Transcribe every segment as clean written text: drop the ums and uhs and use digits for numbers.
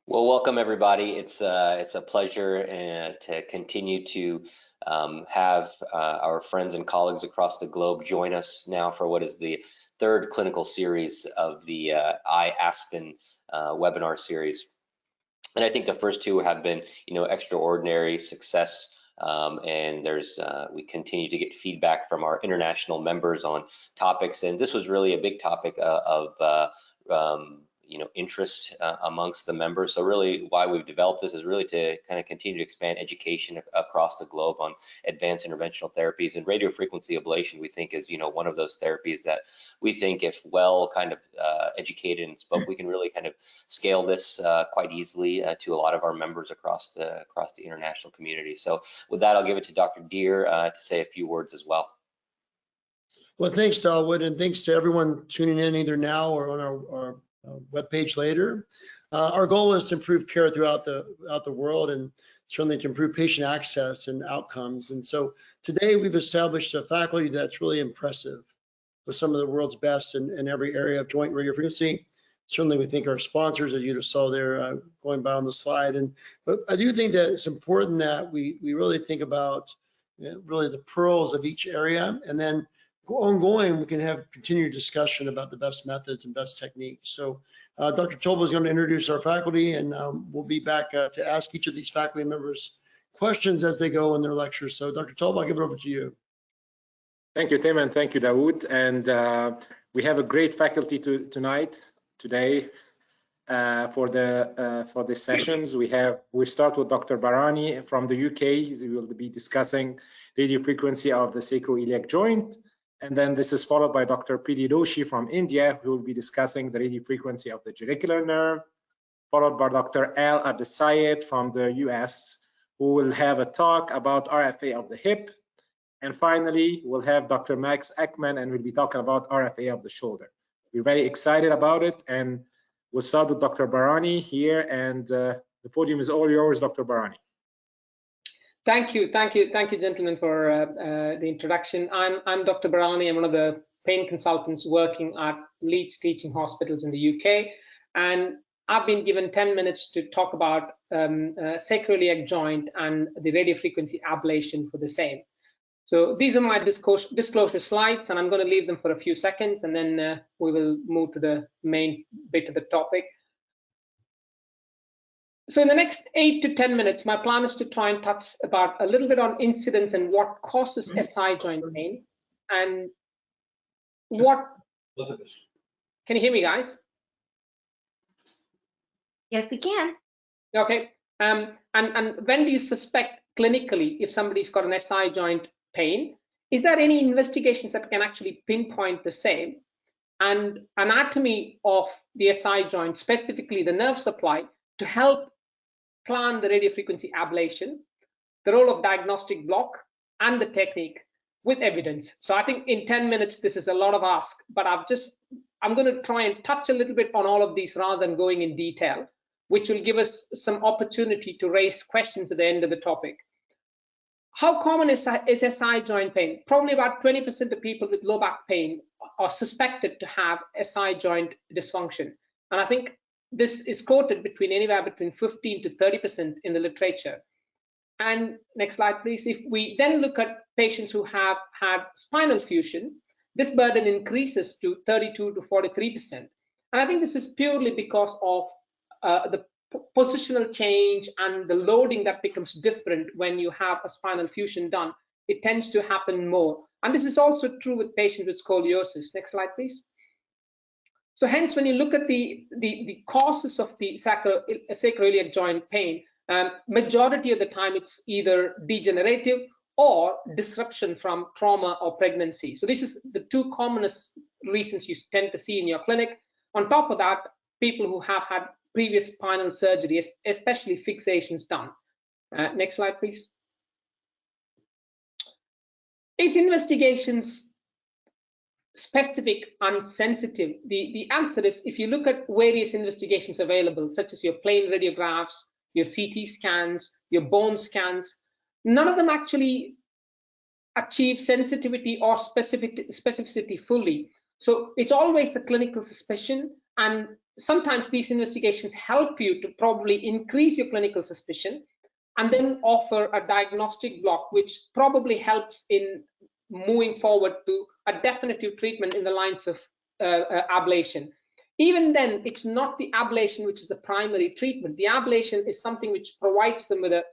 Well, welcome everybody. It's a pleasure to continue to have our friends and colleagues across the globe join us now for what is the third clinical series of the I-ASPN webinar series. And I think the first two have been, extraordinary success. And we continue to get feedback from our international members on topics, and this was really a big topic of interest amongst the members. So really why we've developed this is really to kind of continue to expand education across the globe on advanced interventional therapies, and radiofrequency ablation we think is one of those therapies that we think, if well kind of educated and spoke, we can really kind of scale this quite easily to a lot of our members across the international community. So with that, I'll give it to Dr. Deer to say a few words as well. Well, thanks, Dalwood, and thanks to everyone tuning in either now or on our webpage later. Our goal is to improve care throughout the world, and certainly to improve patient access and outcomes. And so today we've established a faculty that's really impressive with some of the world's best in every area of joint radiofrequency. Certainly we think our sponsors, as you just saw there going by on the slide. But I do think that it's important that we really think about really the pearls of each area, and then ongoing, we can have continued discussion about the best methods and best techniques. So Dr. Tolba is going to introduce our faculty, and we'll be back to ask each of these faculty members questions as they go in their lectures. So Dr. Tolba, I'll give it over to you. Thank you, Tim, and thank you, Dawood. And we have a great faculty today for the sessions. We start with Dr. Barani from the UK. He will be discussing radiofrequency of the sacroiliac joint. And then this is followed by Dr. P.D. Doshi from India, who will be discussing the radiofrequency of the genicular nerve, followed by Dr. Al Abdesayed from the US, who will have a talk about RFA of the hip. And finally, we'll have Dr. Max Ekman, and we'll be talking about RFA of the shoulder. We're very excited about it, and we'll start with Dr. Barani here, and the podium is all yours, Dr. Barani. Thank you, gentlemen, for the introduction. I'm Dr. Barani. I'm one of the pain consultants working at Leeds Teaching Hospitals in the UK, and I've been given 10 minutes to talk about sacroiliac joint and the radiofrequency ablation for the same. So these are my disclosure slides, and I'm going to leave them for a few seconds, and then we will move to the main bit of the topic. So in the next 8 to 10 minutes, my plan is to try and touch about a little bit on incidence and what causes SI joint pain, and what. Can you hear me, guys? Yes, we can. Okay. And when do you suspect clinically if somebody's got an SI joint pain? Is there any investigations that can actually pinpoint the same? And anatomy of the SI joint, specifically the nerve supply, to help plan the radiofrequency ablation, the role of diagnostic block, and the technique with evidence. So I think in 10 minutes, this is a lot of ask, but I'm going to try and touch a little bit on all of these rather than going in detail, which will give us some opportunity to raise questions at the end of the topic. How common is SI joint pain? Probably about 20% of people with low back pain are suspected to have SI joint dysfunction. And I think this is quoted anywhere between 15 to 30% in the literature. And next slide, please. If we then look at patients who have had spinal fusion, this burden increases to 32 to 43%. And I think this is purely because of the positional change and the loading that becomes different when you have a spinal fusion done. It tends to happen more. And this is also true with patients with scoliosis. Next slide, please. So hence, when you look at the causes of the sacroiliac joint pain, majority of the time it's either degenerative or disruption from trauma or pregnancy. So this is the two commonest reasons you tend to see in your clinic. On top of that, people who have had previous spinal surgery, especially fixations done. Next slide, please. Is investigations specific and sensitive? The answer is, if you look at various investigations available, such as your plain radiographs, your CT scans, your bone scans, none of them actually achieve sensitivity or specificity fully. So it's always a clinical suspicion, and sometimes these investigations help you to probably increase your clinical suspicion and then offer a diagnostic block, which probably helps in moving forward to a definitive treatment in the lines of ablation. Even then, it's not the ablation which is the primary treatment. The ablation is something which provides them with a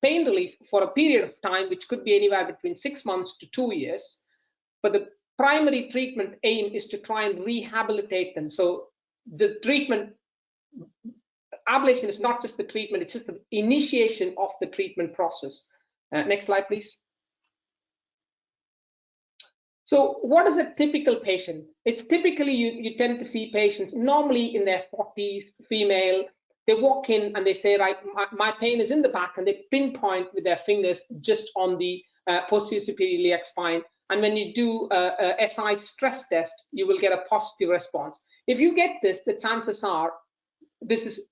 pain relief for a period of time, which could be anywhere between 6 months to 2 years. But the primary treatment aim is to try and rehabilitate them. So the treatment, ablation is not just the treatment, it's just the initiation of the treatment process. Next slide, please. So what is a typical patient? It's typically, you tend to see patients normally in their 40s, female. They walk in and they say, right, my pain is in the back, and they pinpoint with their fingers just on the posterior superior iliac spine. And when you do a SI stress test, you will get a positive response. If you get this, the chances are this is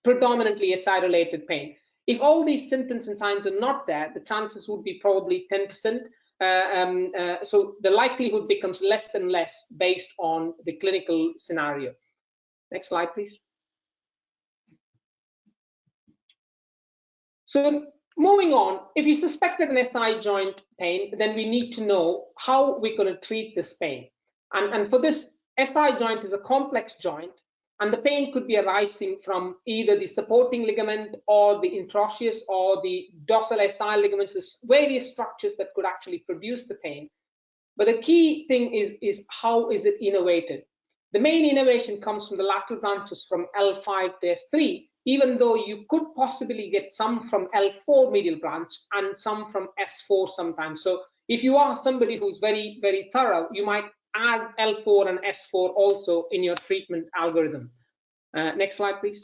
predominantly SI-related pain. If all these symptoms and signs are not there, the chances would be probably 10%. So the likelihood becomes less and less based on the clinical scenario. Next slide, please. So moving on, if you suspected an SI joint pain, then we need to know how we're going to treat this pain. And for this, SI joint is a complex joint, and the pain could be arising from either the supporting ligament or the interosseous or the dorsal SI ligaments. There's various structures that could actually produce the pain. But the key thing is how is it innervated? The main innervation comes from the lateral branches from L5 to S3, even though you could possibly get some from L4 medial branch and some from S4 sometimes. So if you are somebody who's very, very thorough, you might add L4 and S4 also in your treatment algorithm. Next slide, please.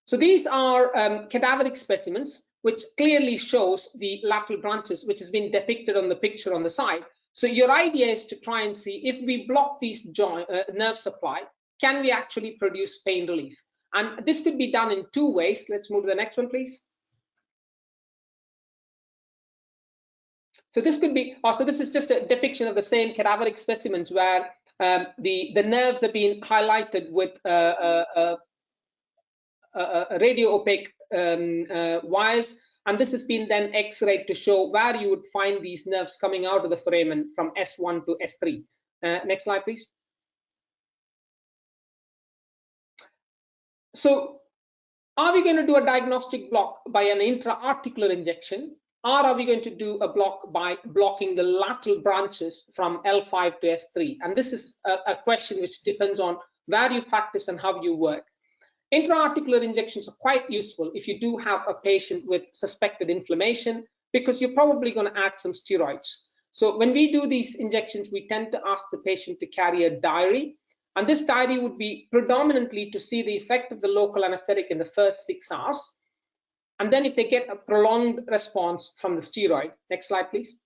So these are cadaveric specimens, which clearly shows the lateral branches, which has been depicted on the picture on the side. So your idea is to try and see if we block these nerve supply, can we actually produce pain relief? And this could be done in 2 ways. Let's move to the next one, please. So this could be, so this is just a depiction of the same cadaveric specimens where the nerves have been highlighted with radio opaque wires, and this has been then X-rayed to show where you would find these nerves coming out of the foramen from S1 to S3. Next slide, please. So are we going to do a diagnostic block by an intra-articular injection, or are we going to do a block by blocking the lateral branches from L5 to S3? And this is a question which depends on where you practice and how you work. Intra-articular injections are quite useful if you do have a patient with suspected inflammation, because you're probably going to add some steroids. So when we do these injections, we tend to ask the patient to carry a diary, and this diary would be predominantly to see the effect of the local anesthetic in the first 6 hours, and then if they get a prolonged response from the steroid. Next slide, please.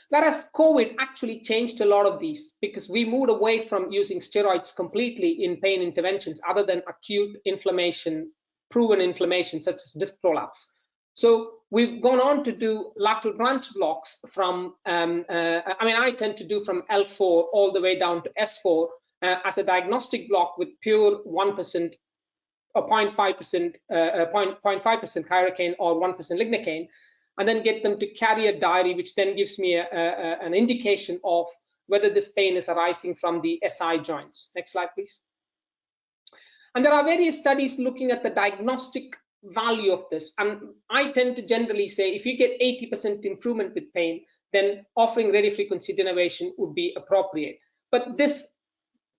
Whereas COVID actually changed a lot of these, because we moved away from using steroids completely in pain interventions other than acute inflammation, proven inflammation such as disc prolapse. So we've gone on to do lateral branch blocks from, I tend to do from L4 all the way down to S4 as a diagnostic block with pure 1% or 0.5% chirocane or 1% lignocaine, and then get them to carry a diary, which then gives me an indication of whether this pain is arising from the SI joints. Next slide, please. And there are various studies looking at the diagnostic value of this. And I tend to generally say if you get 80% improvement with pain, then offering radiofrequency denervation would be appropriate. But this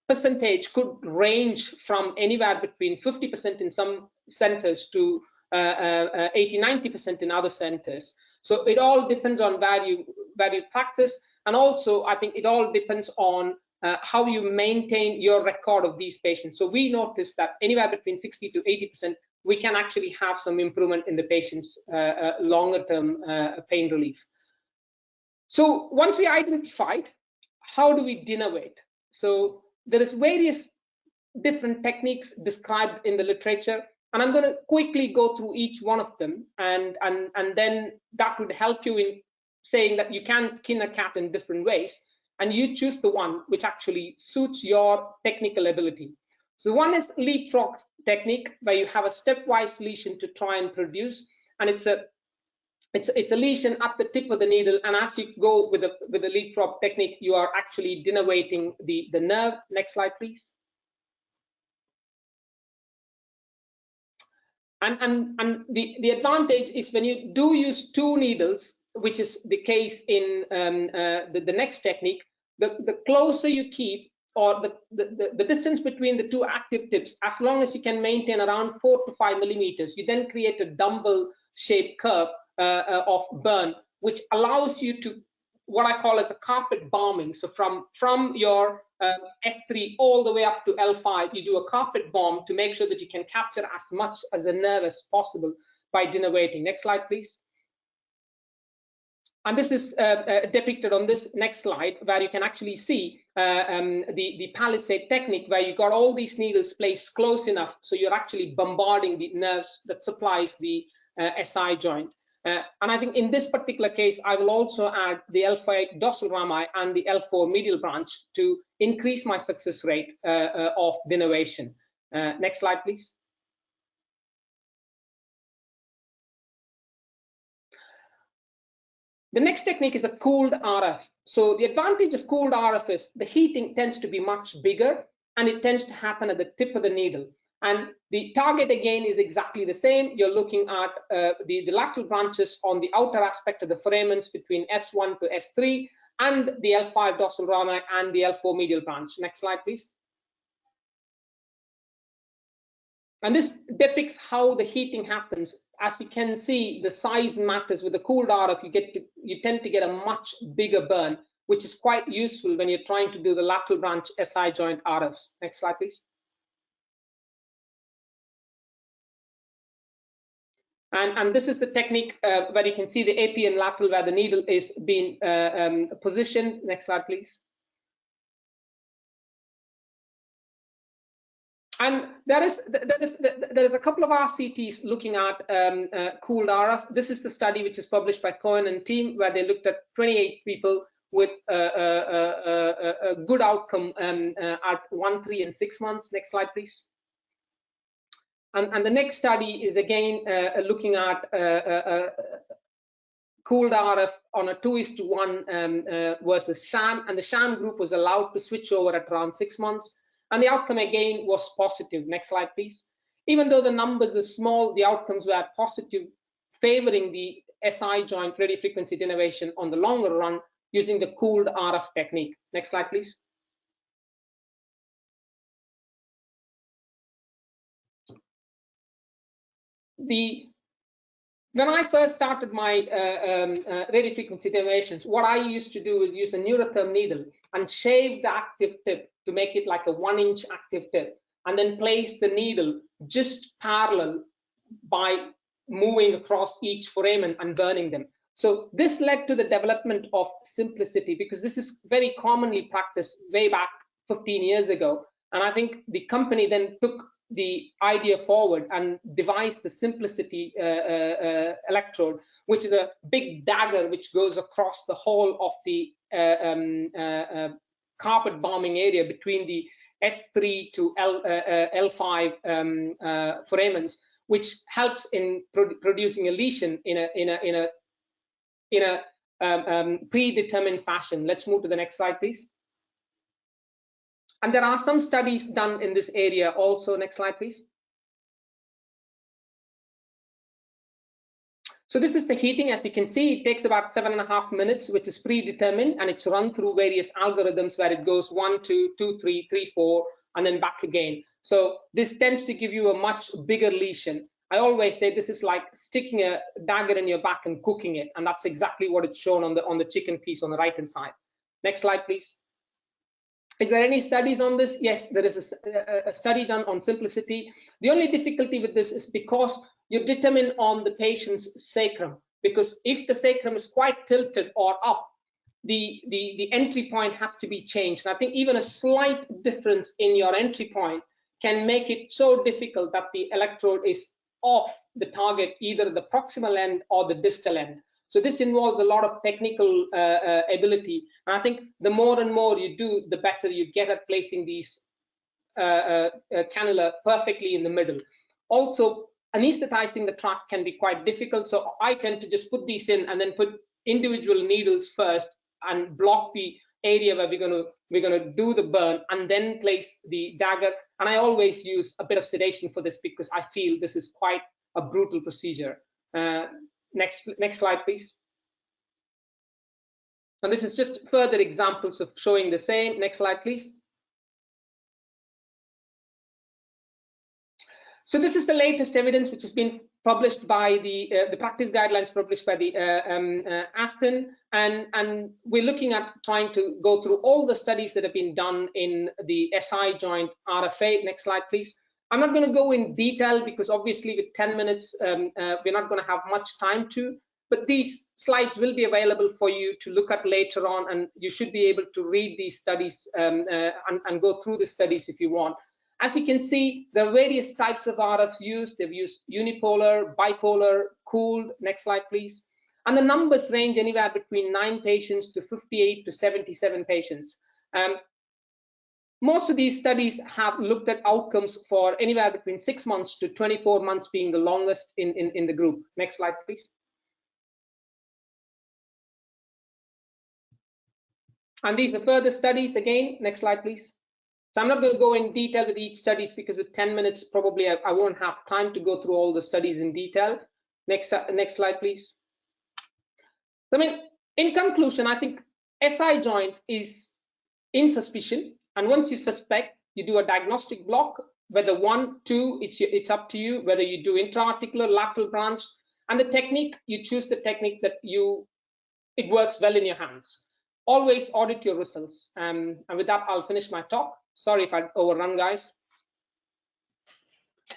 percentage could range from anywhere between 50% in some centers to 80–90% in other centers. So it all depends on where you practice, and also I think it all depends on how you maintain your record of these patients. So we noticed that anywhere between 60 to 80%, we can actually have some improvement in the patient's longer-term pain relief. So once we identified, how do we denervate? So there is various different techniques described in the literature, and I'm going to quickly go through each one of them, and then that would help you in saying that you can skin a cat in different ways. and you choose the one which actually suits your technical ability. So one is Leapfrog Technique, where you have a stepwise lesion to try and produce, and it's a lesion at the tip of the needle, and as you go with the Leapfrog Technique, you are actually denervating the nerve. Next slide, please. And the advantage is when you do use 2 needles, which is the case in the next technique, the closer you keep, or the distance between the 2 active tips, as long as you can maintain around 4 to 5 millimeters, you then create a dumbbell shaped curve of burn, which allows you to, what I call as a carpet bombing. So from your S3 all the way up to L5, you do a carpet bomb to make sure that you can capture as much as a nerve as possible by denervating. Next slide, please. And this is depicted on this next slide, where you can actually see the palisade technique, where you got all these needles placed close enough so you're actually bombarding the nerves that supplies the SI joint. And I think in this particular case, I will also add the L5 dorsal rami and the L4 medial branch to increase my success rate of denervation. Next slide, please. The next technique is a cooled RF. So the advantage of cooled RF is the heating tends to be much bigger, and it tends to happen at the tip of the needle. And the target again is exactly the same. You're looking at the lateral branches on the outer aspect of the foramens between S1 to S3, and the L5 dorsal rami and the L4 medial branch. Next slide, please. And this depicts how the heating happens. As you can see, the size matters. With the cooled RF, you tend to get a much bigger burn, which is quite useful when you're trying to do the lateral branch SI joint RFs. Next slide, please. And this is the technique where you can see the APN lateral, where the needle is being positioned. Next slide, please. And there is a couple of RCTs looking at cooled RF. This is the study which is published by Cohen and team, where they looked at 28 people with a good outcome at 1, 3, and 6 months. Next slide, please. And the next study is again looking at cooled RF on a 2:1 versus sham, and the sham group was allowed to switch over at around 6 months, and the outcome again was positive. Next slide, please. Even though the numbers are small, the outcomes were positive, favoring the SI joint radiofrequency denervation on the longer run using the cooled RF technique. Next slide, please. When I first started my radiofrequency denervations, what I used to do is use a neurotherm needle and shave the active tip to make it like a 1-inch active tip, and then place the needle just parallel by moving across each foramen and burning them. So this led to the development of simplicity, because this is very commonly practiced way back 15 years ago. And I think the company then took the idea forward and devised the simplicity electrode, which is a big dagger which goes across the whole of the carpet bombing area between the S3 to L5 foramens, which helps in producing a lesion in a predetermined fashion. Let's move to the next slide, please. And there are some studies done in this area also. Next slide, please. So this is the heating. As you can see, it takes about 7.5 minutes, which is predetermined, and it's run through various algorithms where it goes 1, 2, 2, 3, 3, 4, and then back again. So this tends to give you a much bigger lesion. I always say this is like sticking a dagger in your back and cooking it, and that's exactly what it's shown on the chicken piece on the right-hand side. Next slide, please. Is there any studies on this? Yes, there is a study done on simplicity. The only difficulty with this is because you determine on the patient's sacrum, because if the sacrum is quite tilted or up, the entry point has to be changed. And I think even a slight difference in your entry point can make it so difficult that the electrode is off the target, either the proximal end or the distal end. So this involves a lot of technical ability. And I think the more and more you do, the better you get at placing these cannula perfectly in the middle. Also, anesthetizing the tract can be quite difficult. So I tend to just put these in and then put individual needles first and block the area where we're gonna do the burn, and then place the dagger. And I always use a bit of sedation for this because I feel this is quite a brutal procedure. Next slide, please. And this is just further examples of showing the same. Next slide, please. So this is the latest evidence which has been published by the practice guidelines published by the I-ASPN, and we're looking at trying to go through all the studies that have been done in the SI joint RFA. Next slide, please. I'm not going to go in detail because obviously with 10 minutes we're not going to have much time to, but these slides will be available for you to look at later on, and you should be able to read these studies and go through the studies if you want. As you can see, there are various types of RFs used. They've used unipolar, bipolar, cooled. Next slide, please. And the numbers range anywhere between 9 patients to 58 to 77 patients. Most of these studies have looked at outcomes for anywhere between 6 months to 24 months being the longest in the group. Next slide, please. And these are further studies again. Next slide, please. So I'm not going to go in detail with each studies because with 10 minutes, probably I won't have time to go through all the studies in detail. Next slide, please. I mean, in conclusion, I think SI joint is in suspicion. And once you suspect, you do a diagnostic block, whether 1, 2, it's up to you, whether you do intra-articular, lateral branch, and the technique, you choose the technique that it works well in your hands. Always audit your results. And with that, I'll finish my talk. Sorry if I overrun, guys.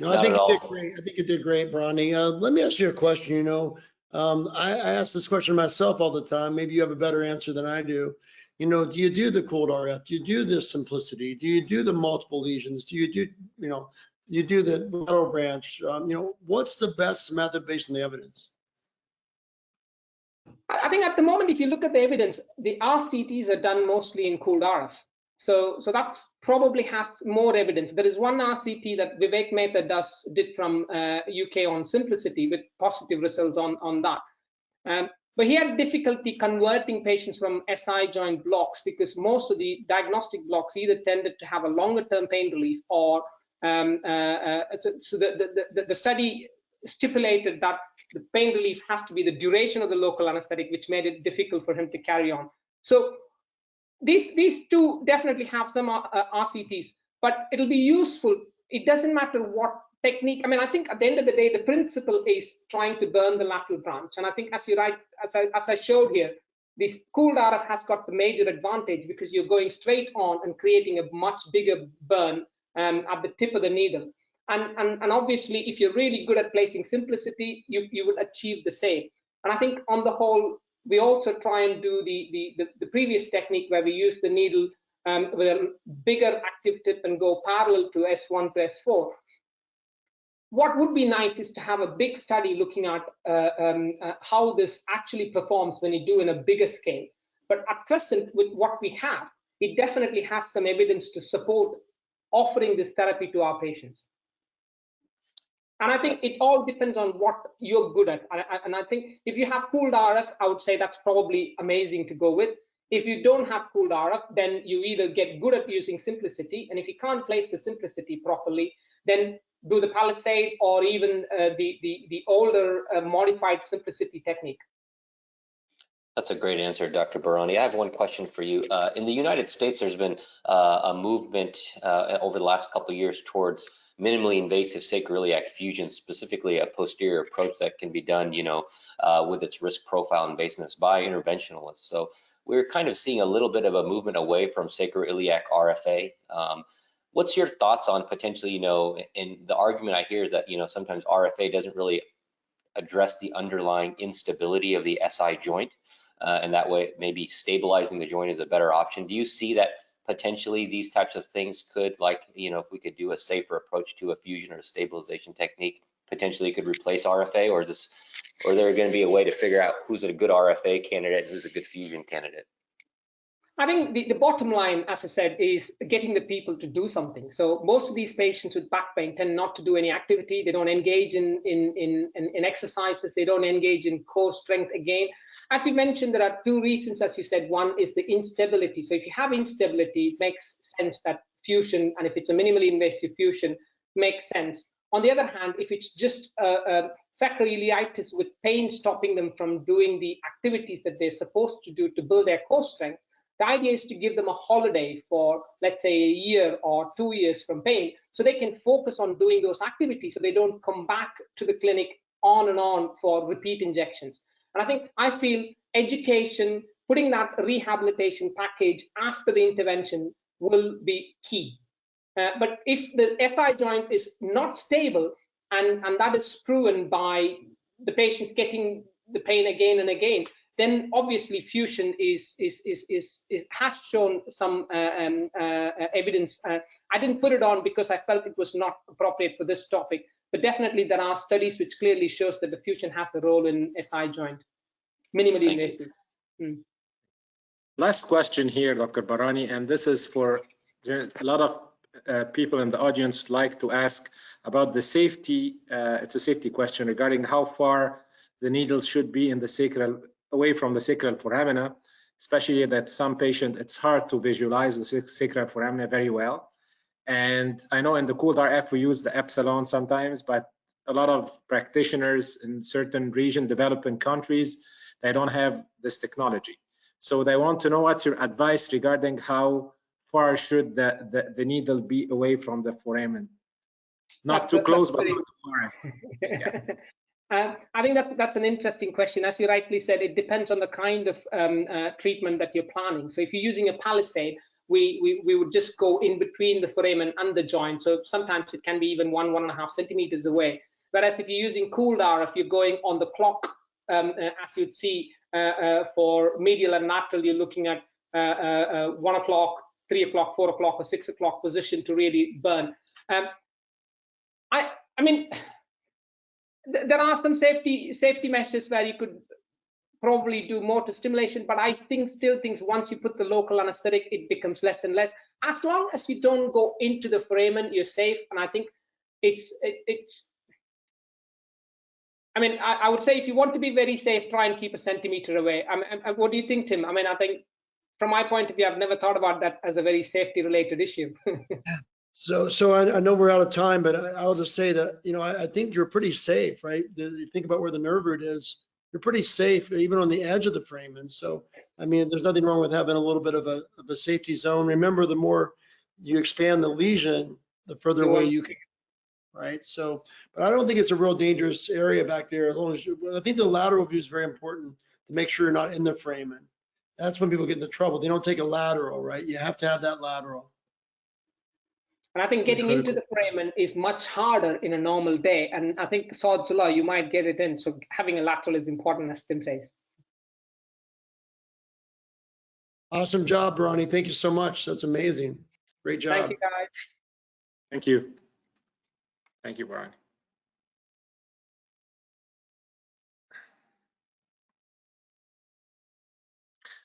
No, I think you did great. I think you did great, Bronny. Let me ask you a question. You know, I ask this question myself all the time. Maybe you have a better answer than I do. You know, do you do the cooled RF? Do you do the simplicity? Do you do the multiple lesions? Do you do, you do the lateral branch? You know, what's the best method based on the evidence? I think at the moment, if you look at the evidence, the RCTs are done mostly in cooled RF. So that's probably has more evidence. There is one RCT that Vivek Mehta did from UK on simplicity with positive results on that. But he had difficulty converting patients from SI joint blocks because most of the diagnostic blocks either tended to have a longer term pain relief or so the study stipulated that the pain relief has to be the duration of the local anesthetic, which made it difficult for him to carry on. So these two definitely have some RCTs, but it'll be useful. It doesn't matter what technique. I mean, I think at the end of the day, the principle is trying to burn the lateral branch. And I think as I showed here, this cooled RF has got the major advantage because you're going straight on and creating a much bigger burn at the tip of the needle. And obviously, if you're really good at placing simplicity, you would achieve the same. And I think on the whole, we also try and do the previous technique where we use the needle with a bigger active tip and go parallel to S1 to S4. What would be nice is to have a big study looking at how this actually performs when you do in a bigger scale. But at present, with what we have, it definitely has some evidence to support offering this therapy to our patients. And I think it all depends on what you're good at. And I think if you have cooled RF, I would say that's probably amazing to go with. If you don't have cooled RF, then you either get good at using simplicity, and if you can't place the simplicity properly, then do the Palisade or even the older modified simplicity technique. That's a great answer, Dr. Barani. I have one question for you. In the United States, there's been a movement over the last couple of years towards minimally invasive sacroiliac fusion, specifically a posterior approach that can be done, with its risk profile and invasiveness by interventionalists. So we're kind of seeing a little bit of a movement away from sacroiliac RFA. What's your thoughts on potentially, and the argument I hear is that, sometimes RFA doesn't really address the underlying instability of the SI joint, and that way maybe stabilizing the joint is a better option. Do you see that potentially these types of things could, if we could do a safer approach to a fusion or a stabilization technique, potentially could replace RFA, or is there going to be a way to figure out who's a good RFA candidate and who's a good fusion candidate? I think the bottom line, as I said, is getting the people to do something. So most of these patients with back pain tend not to do any activity. They don't engage in exercises. They don't engage in core strength again. As you mentioned, there are two reasons, as you said. One is the instability. So if you have instability, it makes sense that fusion, and if it's a minimally invasive fusion, makes sense. On the other hand, if it's just sacroiliitis with pain stopping them from doing the activities that they're supposed to do to build their core strength, the idea is to give them a holiday for, let's say, a year or 2 years from pain, so they can focus on doing those activities, so they don't come back to the clinic on and on for repeat injections. And I feel education, putting that rehabilitation package after the intervention will be key. But if the SI joint is not stable, and that is proven by the patients getting the pain again and again, then obviously fusion has shown some evidence. I didn't put it on because I felt it was not appropriate for this topic, but definitely there are studies which clearly shows that the fusion has a role in SI joint, minimally invasive. Last question here, Dr. Barani, and this is for a lot of people in the audience like to ask about the safety. It's a safety question regarding how far the needle should be in the sacral, away from the sacral foramina, especially that some patient, it's hard to visualize the sacral foramina very well. And I know in the cold RF we use the epsilon sometimes, but a lot of practitioners in certain region, developing countries, they don't have this technology. So they want to know what's your advice regarding how far should the needle be away from the foramen? Not too close, but not too far. Yeah. I think that's an interesting question. As you rightly said, it depends on the kind of treatment that you're planning. So if you're using a palisade, we would just go in between the foramen and the joint. So sometimes it can be even 1.5 centimeters away. Whereas if you're using cooled RF, you're going on the clock, as you'd see for medial and lateral, you're looking at 1 o'clock, 3 o'clock, 4 o'clock, or 6 o'clock position to really burn. I mean, there are some safety measures where you could probably do motor stimulation, but I still think once you put the local anesthetic, it becomes less and less. As long as you don't go into the foramen, you're safe. And I think I mean, I would say if you want to be very safe, try and keep 1 centimeter away. What do you think, Tim? I mean, I think from my point of view, I've never thought about that as a very safety related issue. So I know we're out of time, but I'll just say that, you know, I think you're pretty safe, right? You think about where the nerve root is, you're pretty safe, even on the edge of the foramen. So, I mean, there's nothing wrong with having a little bit of a safety zone. Remember, the more you expand the lesion, the further away you can, right? So, but I don't think it's a real dangerous area back there. As long as I think the lateral view is very important to make sure you're not in the foramen. That's when people get into trouble. They don't take a lateral, right? You have to have that lateral. And I think getting into the foramen is much harder in a normal day. And I think Sod's law, you might get it in. So having a lateral is important, as Tim says. Awesome job, Barani. Thank you so much. That's amazing. Great job. Thank you, guys. Thank you. Thank you, Barani.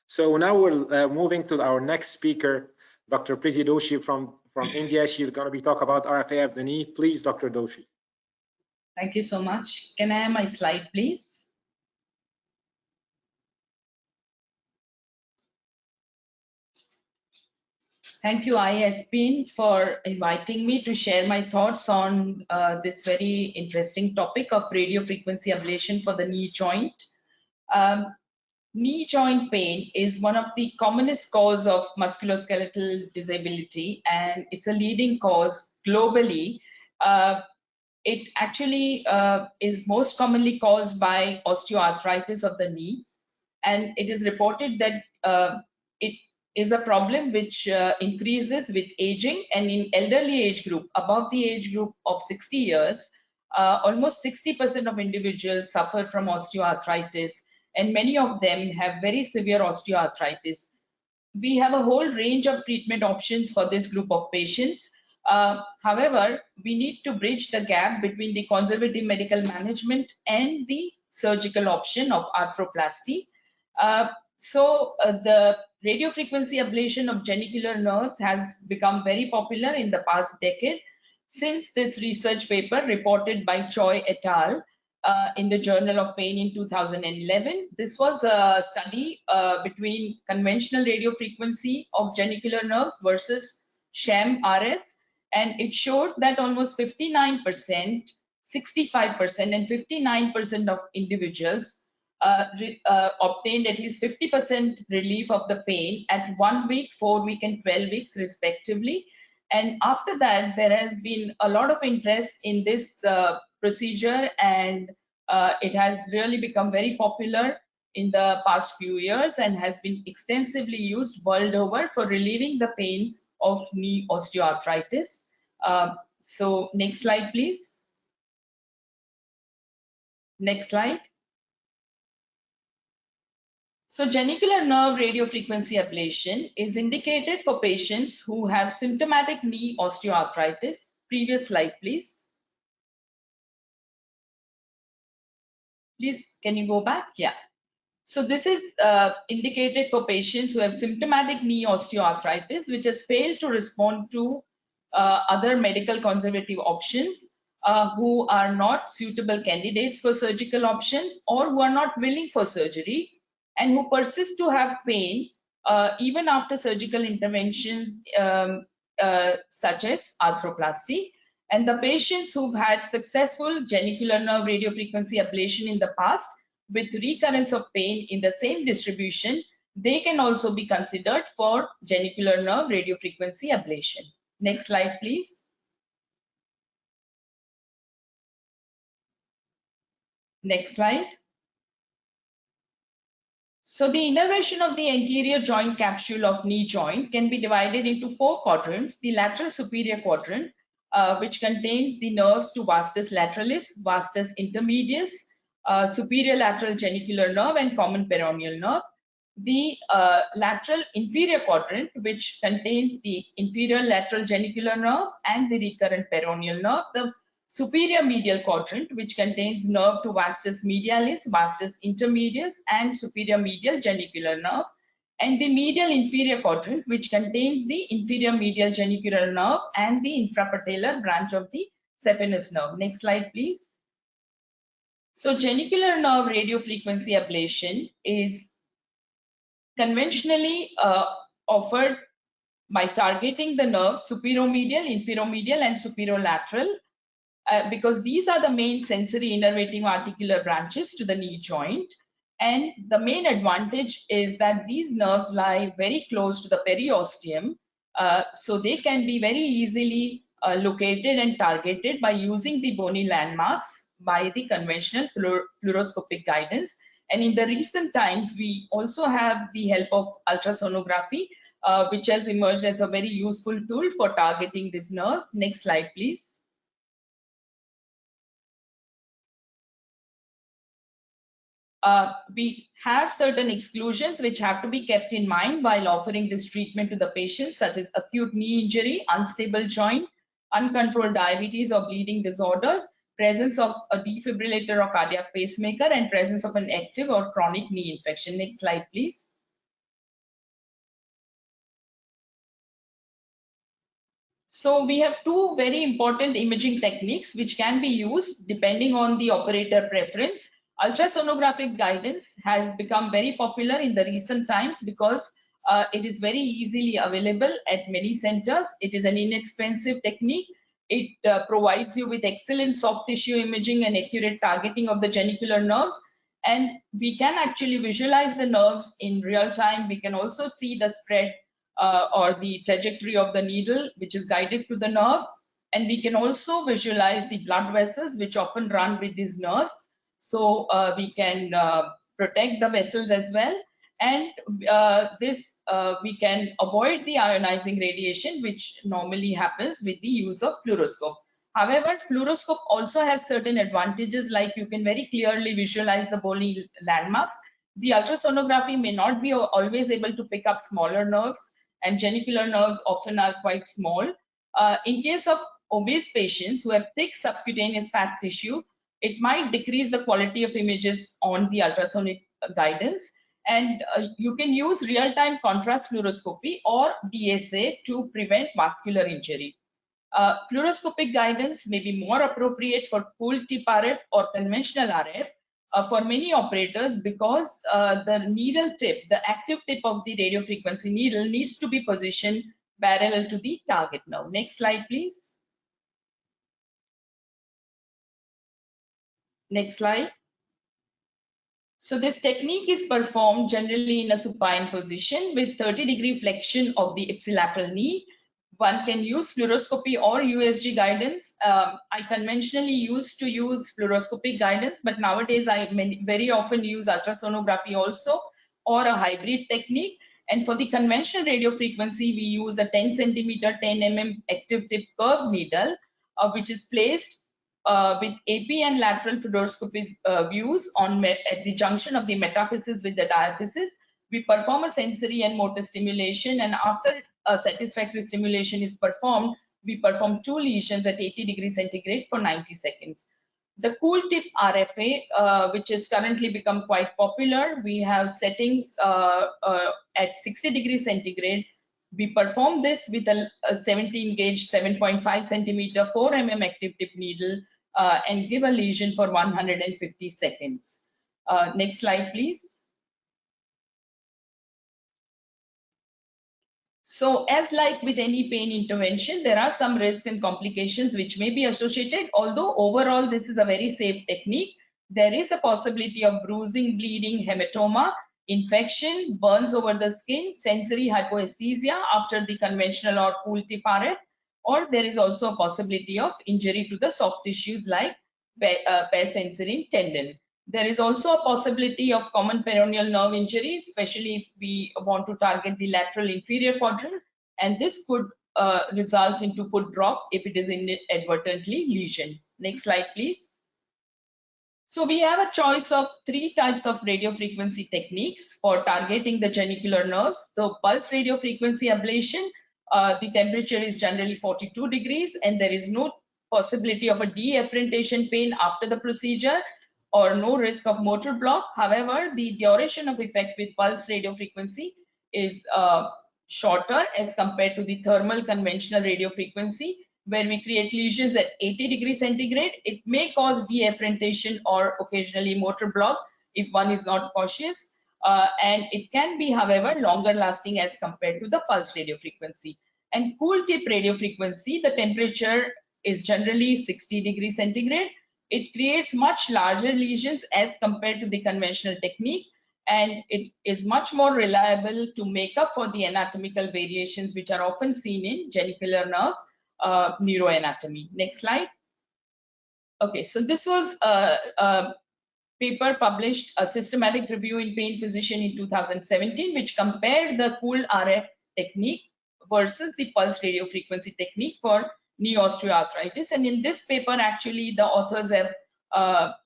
So now we're moving to our next speaker, Dr. Preeti Doshi from India. She's going to be talking about RFA of the knee. Please, Dr. Doshi. Thank you so much. Can I have my slide, please? Thank you, I-ASPN, for inviting me to share my thoughts on this very interesting topic of radiofrequency ablation for the knee joint. Knee joint pain is one of the commonest cause of musculoskeletal disability, and it's a leading cause globally. It actually is most commonly caused by osteoarthritis of the knee, and it is reported that it is a problem which increases with aging, and in elderly age group, above the age group of 60 years, almost 60% of individuals suffer from osteoarthritis, and many of them have very severe osteoarthritis. We have a whole range of treatment options for this group of patients. However, we need to bridge the gap between the conservative medical management and the surgical option of arthroplasty. The radiofrequency ablation of genicular nerves has become very popular in the past decade since this research paper reported by Choi et al. In the Journal of Pain in 2011. This was a study between conventional radiofrequency of genicular nerves versus sham RF, and it showed that almost 59%, 65%, and 59% of individuals obtained at least 50% relief of the pain at 1 week, 4 week, and 12 weeks respectively. And after that, there has been a lot of interest in this procedure, and it has really become very popular in the past few years and has been extensively used world over for relieving the pain of knee osteoarthritis. So next slide, please. Next slide. So genicular nerve radiofrequency ablation is indicated for patients who have symptomatic knee osteoarthritis. Previous slide, please. Please, can you go back? Yeah. So this is indicated for patients who have symptomatic knee osteoarthritis, which has failed to respond to other medical conservative options, who are not suitable candidates for surgical options, or who are not willing for surgery, and who persist to have pain even after surgical interventions such as arthroplasty. And the patients who've had successful genicular nerve radiofrequency ablation in the past with recurrence of pain in the same distribution, they can also be considered for genicular nerve radiofrequency ablation. Next slide, please. Next slide. So the innervation of the anterior joint capsule of knee joint can be divided into 4 quadrants. The lateral superior quadrant, which contains the nerves to vastus lateralis, vastus intermedius, superior lateral genicular nerve, and common peroneal nerve. The lateral inferior quadrant, which contains the inferior lateral genicular nerve and the recurrent peroneal nerve. The superior medial quadrant, which contains nerve to vastus medialis, vastus intermedius, and superior medial genicular nerve. And the medial inferior quadrant, which contains the inferior medial genicular nerve and the infrapatellar branch of the saphenous nerve. Next slide, please. So genicular nerve radiofrequency ablation is conventionally offered by targeting the nerves superomedial, inferomedial, and superolateral, because these are the main sensory innervating articular branches to the knee joint. And the main advantage is that these nerves lie very close to the periosteum, so they can be very easily located and targeted by using the bony landmarks by the conventional fluoroscopic guidance. And in the recent times, we also have the help of ultrasonography, which has emerged as a very useful tool for targeting these nerves. Next slide, please. We have certain exclusions which have to be kept in mind while offering this treatment to the patient, such as acute knee injury, unstable joint, uncontrolled diabetes or bleeding disorders, presence of a defibrillator or cardiac pacemaker, and presence of an active or chronic knee infection. Next slide, please. So we have 2 very important imaging techniques which can be used depending on the operator preference. Ultrasonographic guidance has become very popular in the recent times because it is very easily available at many centers. It is an inexpensive technique. It provides you with excellent soft tissue imaging and accurate targeting of the genicular nerves. And we can actually visualize the nerves in real time. We can also see the spread or the trajectory of the needle, which is guided to the nerve. And we can also visualize the blood vessels, which often run with these nerves. So we can protect the vessels as well. And we can avoid the ionizing radiation, which normally happens with the use of fluoroscope. However, fluoroscope also has certain advantages, like you can very clearly visualize the bony landmarks. The ultrasonography may not be always able to pick up smaller nerves, and genicular nerves often are quite small. In case of obese patients who have thick subcutaneous fat tissue, it might decrease the quality of images on the ultrasonic guidance. And you can use real-time contrast fluoroscopy or DSA to prevent vascular injury. Fluoroscopic guidance may be more appropriate for cool tip RF or conventional RF for many operators because the needle tip, the active tip of the radiofrequency needle, needs to be positioned parallel to the target nerve. Next slide, please. Next slide. So this technique is performed generally in a supine position with 30-degree flexion of the ipsilateral knee. One can use fluoroscopy or USG guidance. I conventionally used to use fluoroscopic guidance, but nowadays I very often use ultrasonography also, or a hybrid technique. And for the conventional radiofrequency, we use a 10 centimeter, 10 mm active tip curved needle, which is placed with AP and lateral fluoroscopy views at the junction of the metaphysis with the diaphysis. We perform a sensory and motor stimulation, and after a satisfactory stimulation is performed, we perform 2 lesions at 80 degrees centigrade for 90 seconds. The cool tip RFA, which has currently become quite popular, we have settings at 60 degrees centigrade. We perform this with a 17 gauge 7.5 centimeter 4 mm active tip needle and give a lesion for 150 seconds. Next slide, please. So as like with any pain intervention, there are some risks and complications which may be associated. Although overall this is a very safe technique, there is a possibility of bruising, bleeding, hematoma, infection, burns over the skin, sensory hypoesthesia after the conventional or cool tip RF, or there is also a possibility of injury to the soft tissues like parasensory tendon. There is also a possibility of common peroneal nerve injury, especially if we want to target the lateral inferior quadrant, and this could result into foot drop if it is inadvertently lesion. Next slide, please. So we have a choice of 3 types of radiofrequency techniques for targeting the genicular nerves. So pulse radiofrequency ablation, the temperature is generally 42 degrees, and there is no possibility of a de-efferentation pain after the procedure, or no risk of motor block. However, the duration of effect with pulse radiofrequency is shorter as compared to the thermal conventional radiofrequency, where we create lesions at 80 degrees centigrade. It may cause de-efferentation or occasionally motor block if one is not cautious. And it can be, however, longer lasting as compared to the pulse radiofrequency. And cool tip radiofrequency, the temperature is generally 60 degrees centigrade. It creates much larger lesions as compared to the conventional technique, and it is much more reliable to make up for the anatomical variations which are often seen in genicular nerve neuroanatomy. Next slide. Okay, so this was a paper published, a systematic review in Pain Physician in 2017, which compared the cool RF technique versus the pulse radiofrequency technique for knee osteoarthritis. And in this paper, actually, the authors have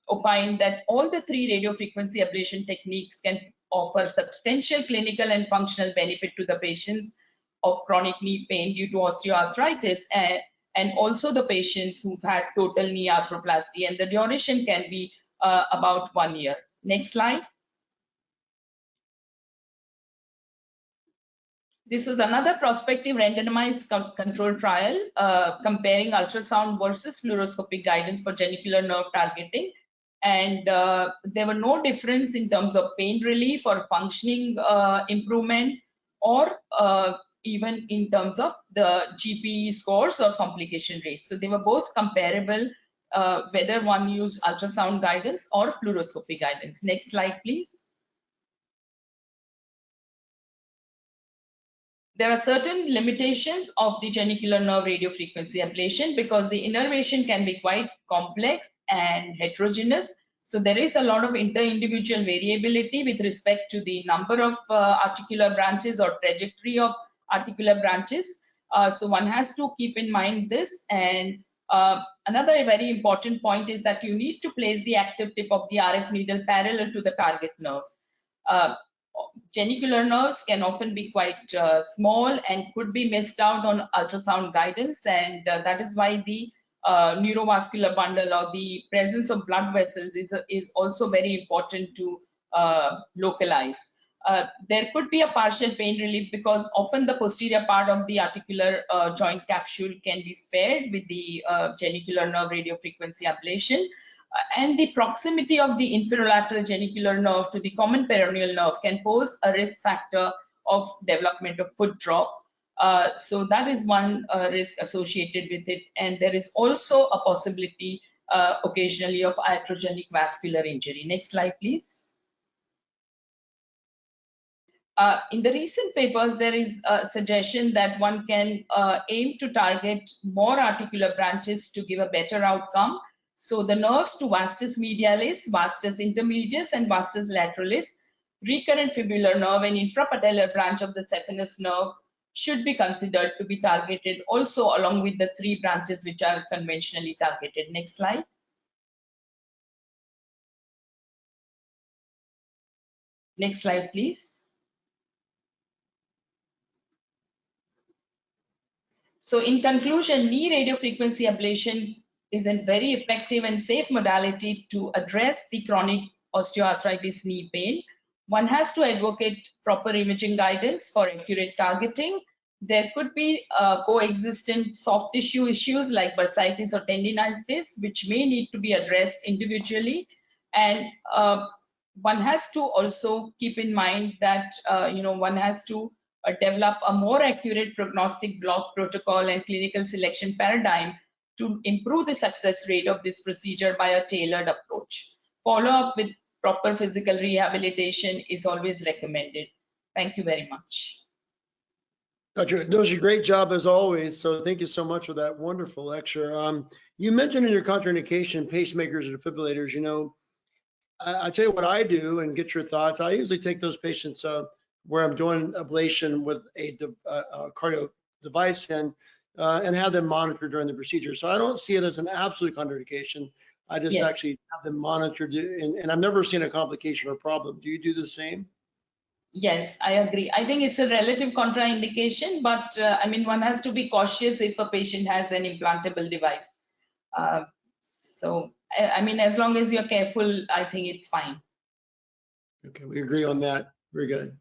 opined that all the 3 radiofrequency ablation techniques can offer substantial clinical and functional benefit to the patients of chronic knee pain due to osteoarthritis, and also the patients who've had total knee arthroplasty, and the duration can be about 1 year. Next slide. This was another prospective randomized control trial comparing ultrasound versus fluoroscopic guidance for genicular nerve targeting. And there were no difference in terms of pain relief or functioning improvement, or even in terms of the GPE scores or complication rates. So they were both comparable whether one used ultrasound guidance or fluoroscopy guidance. Next slide, please. There are certain limitations of the genicular nerve radiofrequency ablation because the innervation can be quite complex and heterogeneous. So there is a lot of inter-individual variability with respect to the number of articular branches or trajectory of articular branches. So one has to keep in mind this. And another very important point is that you need to place the active tip of the RF needle parallel to the target nerves. Genicular nerves can often be quite small and could be missed out on ultrasound guidance, and that is why the neurovascular bundle or the presence of blood vessels is also very important to localize. There could be a partial pain relief because often the posterior part of the articular joint capsule can be spared with the genicular nerve radiofrequency ablation. And the proximity of the inferolateral genicular nerve to the common peroneal nerve can pose a risk factor of development of foot drop. So that is one risk associated with it. And there is also a possibility occasionally of iatrogenic vascular injury. Next slide, please. In the recent papers, there is a suggestion that one can aim to target more articular branches to give a better outcome. So the nerves to vastus medialis, vastus intermedius, and vastus lateralis, recurrent fibular nerve, and infrapatellar branch of the saphenous nerve should be considered to be targeted also along with the 3 branches which are conventionally targeted. Next slide. Next slide, please. So in conclusion, knee radiofrequency ablation is a very effective and safe modality to address the chronic osteoarthritis knee pain. One has to advocate proper imaging guidance for accurate targeting. There could be coexistent soft tissue issues like bursitis or tendinitis, which may need to be addressed individually. And one has to also keep in mind that one has to develop a more accurate prognostic block protocol and clinical selection paradigm to improve the success rate of this procedure by a tailored approach. Follow-up with proper physical rehabilitation is always recommended. Thank you very much. Dr. Doshi, great job as always. So thank you so much for that wonderful lecture. You mentioned in your contraindication pacemakers and defibrillators. You know, I tell you what I do and get your thoughts. I usually take those patients where I'm doing ablation with a cardio device and have them monitored during the procedure. So I don't see it as an absolute contraindication. I just actually have them monitored, and I've never seen a complication or problem. Do you do the same? Yes, I agree. I think it's a relative contraindication, but I mean, one has to be cautious if a patient has an implantable device. So, I mean, as long as you're careful, I think it's fine. Okay, we agree on that. Very good.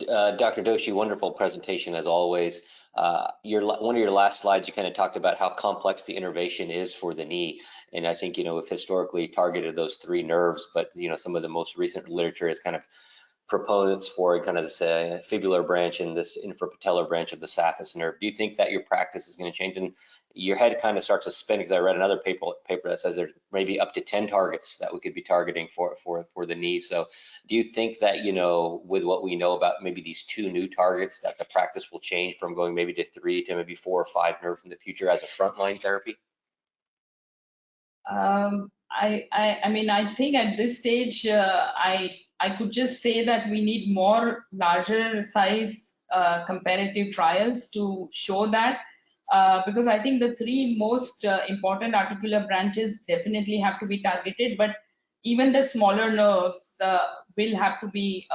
Dr. Doshi, wonderful presentation as always. One of your last slides, you kind of talked about how complex the innervation is for the knee. And I think, we've historically targeted those 3 nerves, but, some of the most recent literature is kind of proponents for kind of this fibular branch and this infrapatellar branch of the saphenous nerve. Do you think that your practice is going to change? And your head kind of starts to spin, because I read another paper that says there's maybe up to 10 targets that we could be targeting for the knee. So do you think that, with what we know about maybe these 2 new targets, that the practice will change from going maybe to 3 to maybe 4 or 5 nerves in the future as a frontline therapy? I mean, I think at this stage, I could just say that we need more larger size comparative trials to show that, because I think the 3 most important articular branches definitely have to be targeted, but even the smaller nerves will have to be,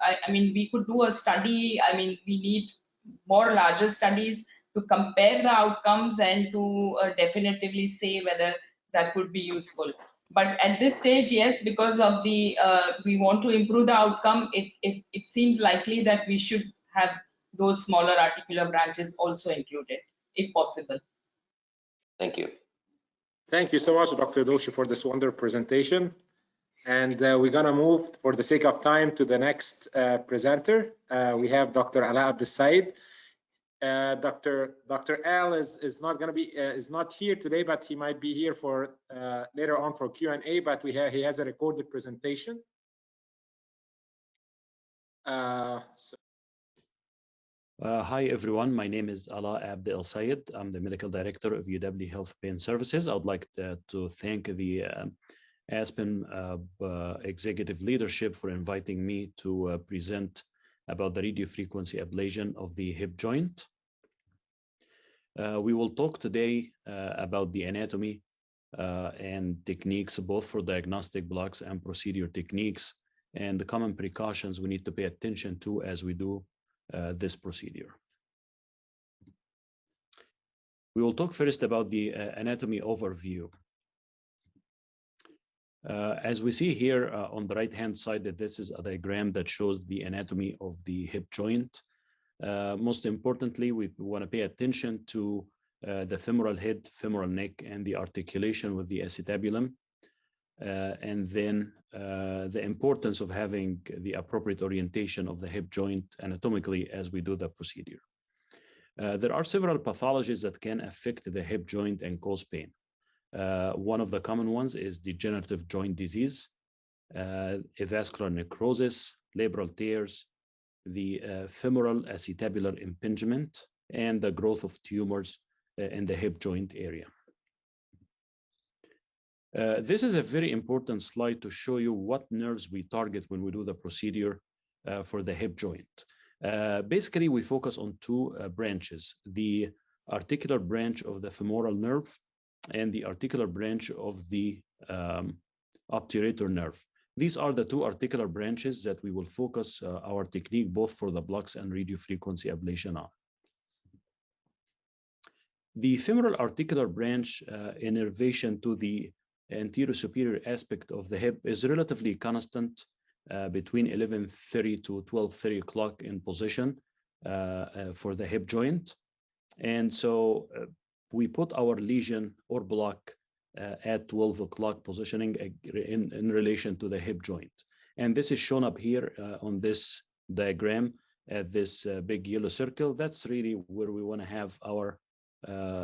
I mean, we could do a study. I mean, we need more larger studies to compare the outcomes and to definitively say whether that would be useful. But at this stage, yes, because of the we want to improve the outcome, it seems likely that we should have those smaller articular branches also included, if possible. Thank you. Thank you so much, Dr. Doshi, for this wonderful presentation. And we're going to move, for the sake of time, to the next presenter. We have Dr. Ala Abdessaid. Dr. Al is not going to be is not here today, but he might be here for later on for Q&A. But he has a recorded presentation. Hi everyone, my name is Ala Abd El Sayed. I'm the medical director of UW Health Pain Services. I would like to thank the I-ASPN executive leadership for inviting me to present about the radiofrequency ablation of the hip joint. We will talk today about the anatomy and techniques, both for diagnostic blocks and procedure techniques, and the common precautions we need to pay attention to as we do this procedure. We will talk first about the anatomy overview. As we see here on the right-hand side, that this is a diagram that shows the anatomy of the hip joint. Most importantly, we want to pay attention to the femoral head, femoral neck, and the articulation with the acetabulum. And then the importance of having the appropriate orientation of the hip joint anatomically as we do the procedure. There are several pathologies that can affect the hip joint and cause pain. One of the common ones is degenerative joint disease, avascular necrosis, labral tears, the femoral acetabular impingement, and the growth of tumors in the hip joint area. This is a very important slide to show you what nerves we target when we do the procedure for the hip joint. Basically, we focus on two branches, the articular branch of the femoral nerve and the articular branch of the obturator nerve. These are the two articular branches that we will focus our technique both for the blocks and radiofrequency ablation on. The femoral articular branch innervation to the anterior superior aspect of the hip is relatively constant between 11:30 to 12:30 o'clock in position for the hip joint. And so we put our lesion or block at 12 o'clock positioning in relation to the hip joint. And this is shown up here on this diagram at this big yellow circle. That's really where we want to have our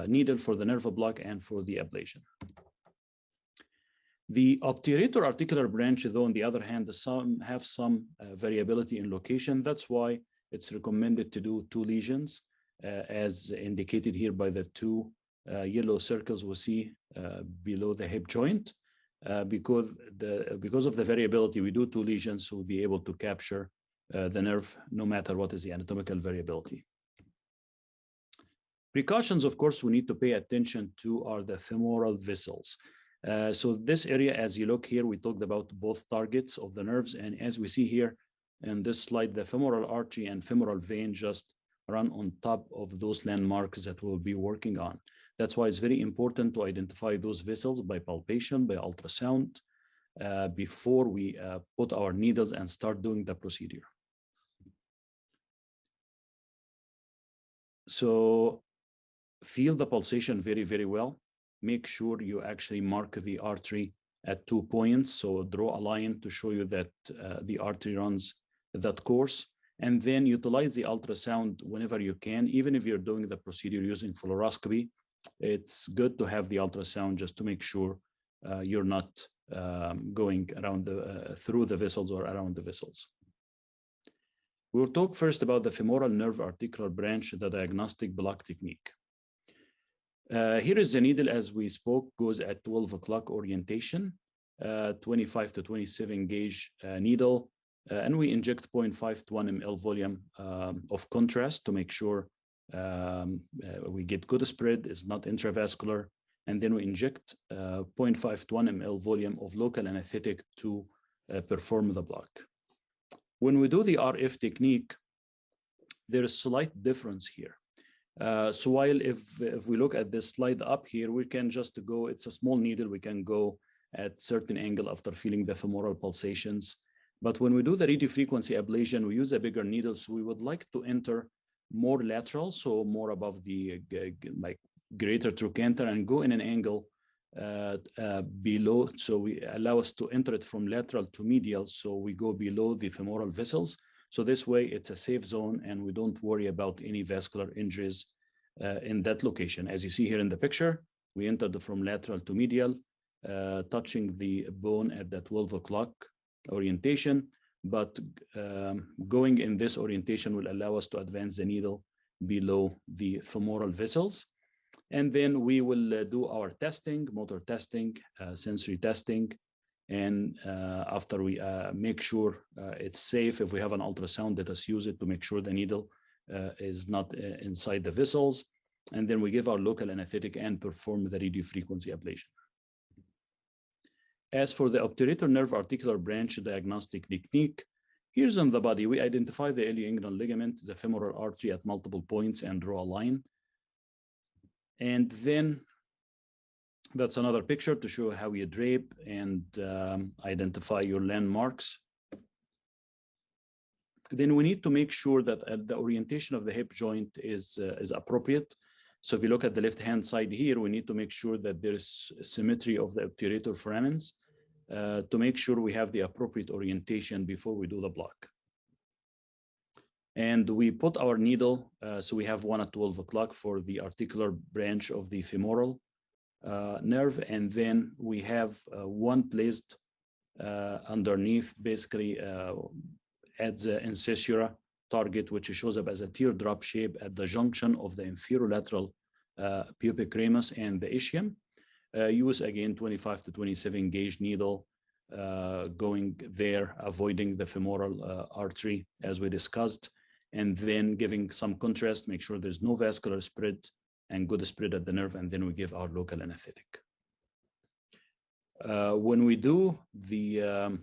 needle for the nerve block and for the ablation. The obturator articular branch, though, on the other hand, have some variability in location. That's why it's recommended to do two lesions, as indicated here by the two yellow circles we see below the hip joint. Because of the variability, we do two lesions, so we'll be able to capture the nerve no matter what is the anatomical variability. Precautions, of course, we need to pay attention to are the femoral vessels. So this area, as you look here, we talked about both targets of the nerves. And as we see here in this slide, the femoral artery and femoral vein just run on top of those landmarks that we'll be working on. That's why it's very important to identify those vessels by palpation, by ultrasound, before we put our needles and start doing the procedure. So feel the pulsation very, very well. Make sure you actually mark the artery at 2 points. So draw a line to show you that the artery runs that course. And then utilize the ultrasound whenever you can. Even if you're doing the procedure using fluoroscopy, it's good to have the ultrasound just to make sure you're not going around through the vessels or around the vessels. We'll talk first about the femoral nerve articular branch, the diagnostic block technique. Here is the needle, as we spoke, goes at 12 o'clock orientation, 25 to 27 gauge needle, and we inject 0.5 to 1 ml volume of contrast to make sure we get good spread, it's not intravascular, and then we inject 0.5 to 1 ml volume of local anesthetic to perform the block. When we do the RF technique, there is slight difference here. So while if we look at this slide up here, we can just go, it's a small needle, we can go at certain angle after feeling the femoral pulsations. But when we do the radiofrequency ablation, we use a bigger needle, so we would like to enter more lateral, so more above the like greater trochanter, and go in an angle below, so we allow us to enter it from lateral to medial, so we go below the femoral vessels. So this way it's a safe zone and we don't worry about any vascular injuries in that location. As you see here in the picture, we entered from lateral to medial, touching the bone at the 12 o'clock orientation, but going in this orientation will allow us to advance the needle below the femoral vessels. And then we will do our testing, motor testing, sensory testing. And after we make sure it's safe, if we have an ultrasound, let us use it to make sure the needle is not inside the vessels. And then we give our local anesthetic and perform the radiofrequency ablation. As for the obturator nerve articular branch diagnostic technique, here's on the body, we identify the ilioinguinal ligament, the femoral artery at multiple points and draw a line. And then that's another picture to show how you drape and identify your landmarks. Then we need to make sure that the orientation of the hip joint is appropriate. So if you look at the left-hand side here, we need to make sure that there's symmetry of the obturator foramens to make sure we have the appropriate orientation before we do the block. And we put our needle, so we have one at 12 o'clock for the articular branch of the femoral nerve, and then we have one placed underneath, basically at the incisura target, which shows up as a teardrop shape at the junction of the inferolateral pubic ramus and the ischium. Use again 25 to 27 gauge needle going there, avoiding the femoral artery as we discussed, and then giving some contrast, make sure there's no vascular spread and good spread at the nerve, and then we give our local anesthetic. When we do the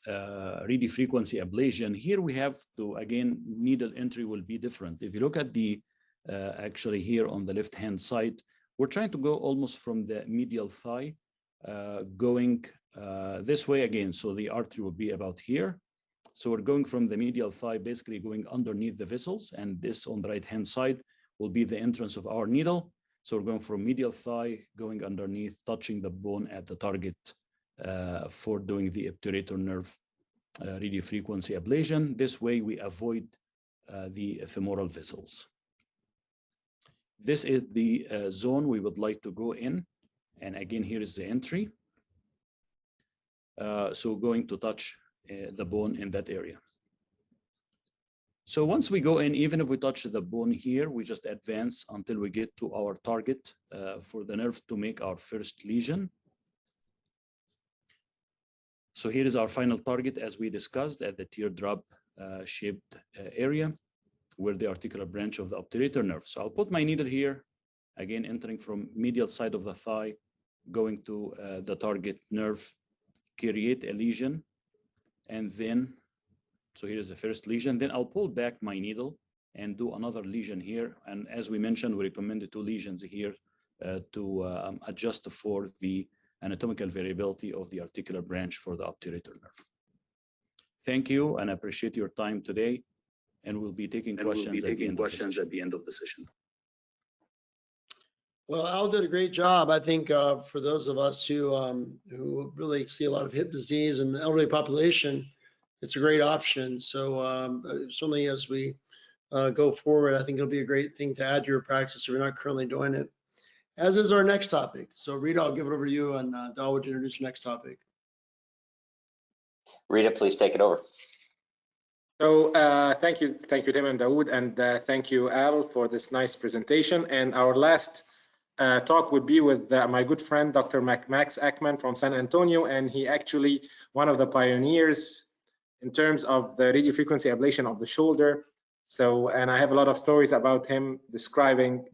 radiofrequency ablation, here we have to, again, needle entry will be different. If you look at the, actually here on the left-hand side, we're trying to go almost from the medial thigh, going this way again. So the artery will be about here. So we're going from the medial thigh, basically going underneath the vessels, and this on the right-hand side will be the entrance of our needle. So we're going from medial thigh, going underneath, touching the bone at the target for doing the obturator nerve radiofrequency ablation. This way we avoid the femoral vessels. This is the zone we would like to go in. And again, here is the entry. So going to touch the bone in that area. So once we go in, even if we touch the bone here, we just advance until we get to our target for the nerve to make our first lesion. So here is our final target, as we discussed, at the teardrop shaped area where the articular branch of the obturator nerve. So I'll put my needle here, again entering from medial side of the thigh, going to the target nerve, create a lesion, and then, so here's the first lesion. Then I'll pull back my needle and do another lesion here. And as we mentioned, we recommended 2 lesions here to adjust for the anatomical variability of the articular branch for the obturator nerve. Thank you, and I appreciate your time today. And we'll be taking questions at the end of the session. Well, Al did a great job. I think for those of us who really see a lot of hip disease in the elderly population, it's a great option. So certainly as we go forward, I think it'll be a great thing to add to your practice if you're not currently doing it. As is our next topic. So Rita, I'll give it over to you, and Dawood, introduce your next topic. Rita, please take it over. So thank you, Tim and Dawood, and thank you, Al, for this nice presentation. And our last talk would be with my good friend, Dr. Max Ackman from San Antonio, and he actually one of the pioneers in terms of the radiofrequency ablation of the shoulder. So, and I have a lot of stories about him describing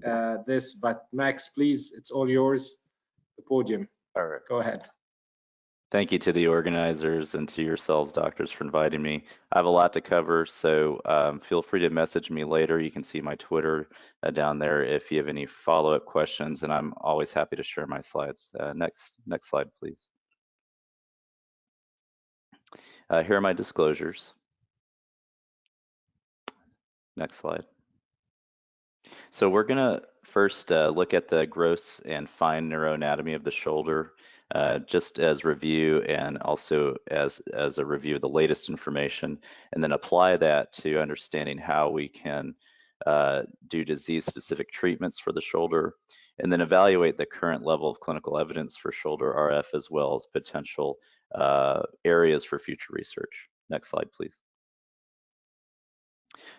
this, but Max, please, it's all yours, the podium. All right. Go ahead. Thank you to the organizers and to yourselves, doctors, for inviting me. I have a lot to cover, so feel free to message me later. You can see my Twitter down there if you have any follow-up questions, and I'm always happy to share my slides. Next slide, please. Here are my disclosures. Next slide. So we're going to first look at the gross and fine neuroanatomy of the shoulder, just as review and also as a review of the latest information, and then apply that to understanding how we can do disease-specific treatments for the shoulder, and then evaluate the current level of clinical evidence for shoulder RF as well as potential areas for future research. Next slide, please.